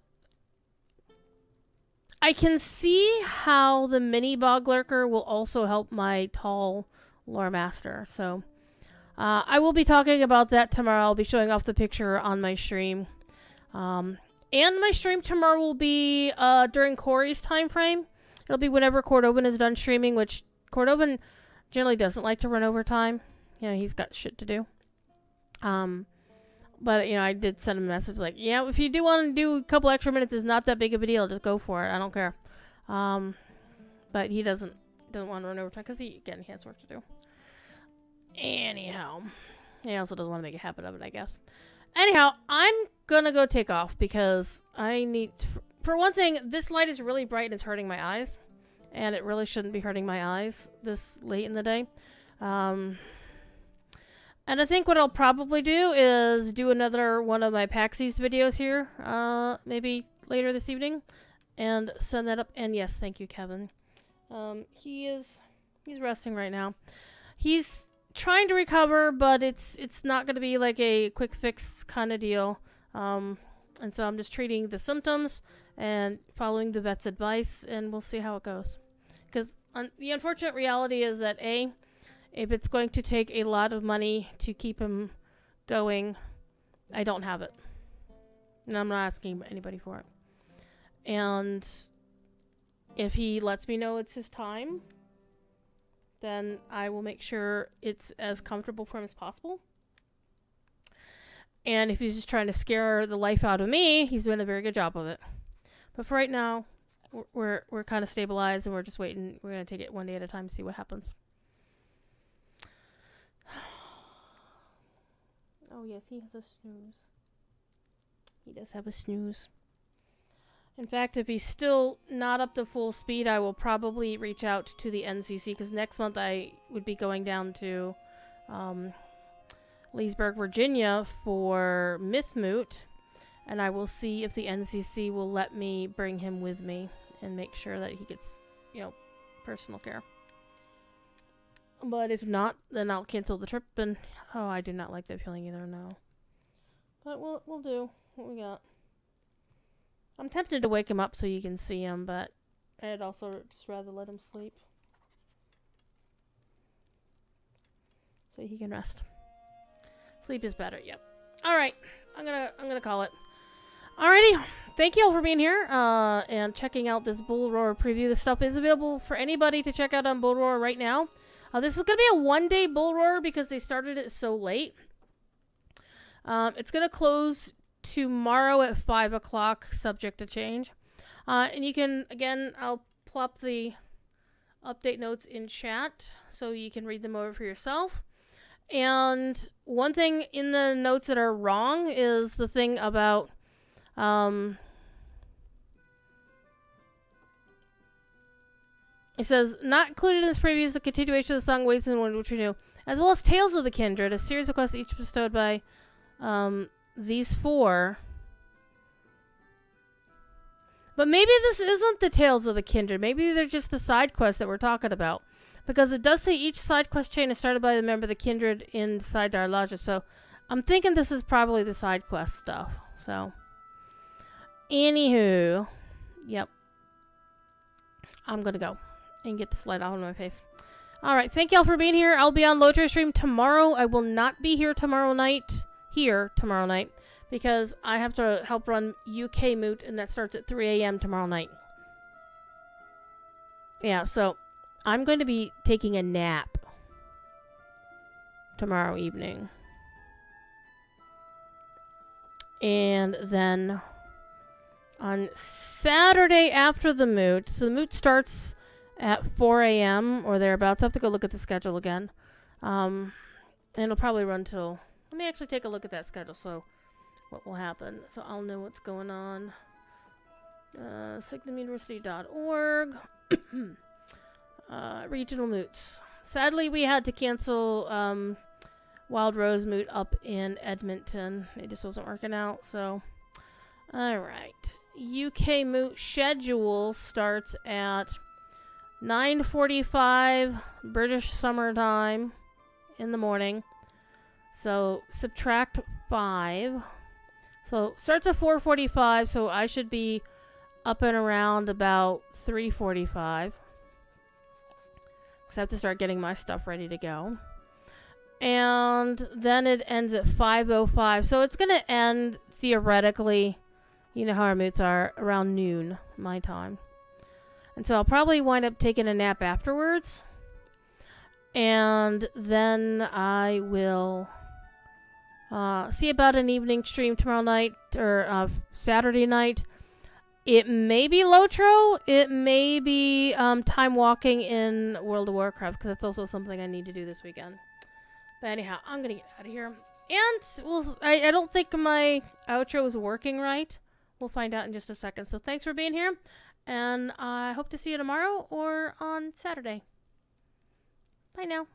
I can see how the mini Bog Lurker will also help my tall Lore Master. So, I will be talking about that tomorrow. I'll be showing off the picture on my stream. And my stream tomorrow will be during Corey's time frame. It'll be whenever Cordovan is done streaming, which Cordovan generally doesn't like to run overtime. You know, he's got shit to do. But, you know, I did send him a message like, yeah, if you do want to do a couple extra minutes, it's not that big of a deal. Just go for it. I don't care. But he doesn't want to run overtime because, he has work to do. Anyhow. He also doesn't want to make a habit of it, I guess. Anyhow, I'm gonna go take off because I need... For one thing, this light is really bright and it's hurting my eyes. And it really shouldn't be hurting my eyes this late in the day. And I think what I'll probably do is do another one of my Paxies videos here, maybe later this evening, and send that up. And yes, thank you, Kevin. He's resting right now. He's trying to recover, but it's not going to be like a quick fix kind of deal. And so I'm just treating the symptoms and following the vet's advice, and we'll see how it goes. Because the unfortunate reality is that if it's going to take a lot of money to keep him going, I don't have it. And I'm not asking anybody for it. And if he lets me know it's his time, then I will make sure it's as comfortable for him as possible. And if he's just trying to scare the life out of me, he's doing a very good job of it. But for right now, we're kind of stabilized, and we're just waiting. We're going to take it one day at a time to see what happens. Oh, yes, he has a snooze. He does have a snooze. In fact, if he's still not up to full speed, I will probably reach out to the NCC, because next month I would be going down to Leesburg, Virginia for Mythmoot, and I will see if the NCC will let me bring him with me and make sure that he gets, you know, personal care. But if not, then I'll cancel the trip, and oh, I do not like that feeling either, no. But we'll do what we got. I'm tempted to wake him up so you can see him, but I'd also just rather let him sleep. So he can rest. Sleep is better, yep. Alright, I'm gonna call it. Alrighty, thank you all for being here and checking out this Bull Roar preview. This stuff is available for anybody to check out on Bull Roar right now. This is going to be a one-day Bull Roar because they started it so late. It's going to close tomorrow at 5 o'clock, subject to change. And you can, again, I'll plop the update notes in chat so you can read them over for yourself. And one thing in the notes that are wrong is the thing about it says, not included in this preview is the continuation of the song Ways in Wind, which we knew, as well as Tales of the Kindred, a series of quests each bestowed by these four. But maybe this isn't the Tales of the Kindred. Maybe they're just the side quests that we're talking about. Because it does say each side quest chain is started by the member of the Kindred inside Darlaja. So I'm thinking this is probably the side quest stuff. So, anywho, yep. I'm going to go and get this light out of my face. Alright, thank y'all for being here. I'll be on Lotro stream tomorrow. I will not be here tomorrow night. Because I have to help run UK Moot, and that starts at 3 a.m. tomorrow night. Yeah, so I'm going to be taking a nap tomorrow evening. And then on Saturday after the Moot, so the Moot starts at 4 a.m. or thereabouts. I have to go look at the schedule again. And it'll probably run till... Let me actually take a look at that schedule, so what will happen. So I'll know what's going on. SignumUniversity.org. Regional Moots. Sadly, we had to cancel Wild Rose Moot up in Edmonton. It just wasn't working out, so... Alright. UK Moot schedule starts at 9:45 British Summer Time in the morning. So subtract 5. So starts at 4:45, so I should be up and around about 3:45. Because I have to start getting my stuff ready to go. And then it ends at 5:05. So it's going to end, theoretically, you know how our moots are, around noon, my time. And so I'll probably wind up taking a nap afterwards. And then I will see about an evening stream tomorrow night, or Saturday night. It may be Lotro. It may be time walking in World of Warcraft, because that's also something I need to do this weekend. But anyhow, I'm going to get out of here. And I don't think my outro is working right. We'll find out in just a second. So thanks for being here. And I hope to see you tomorrow or on Saturday. Bye now.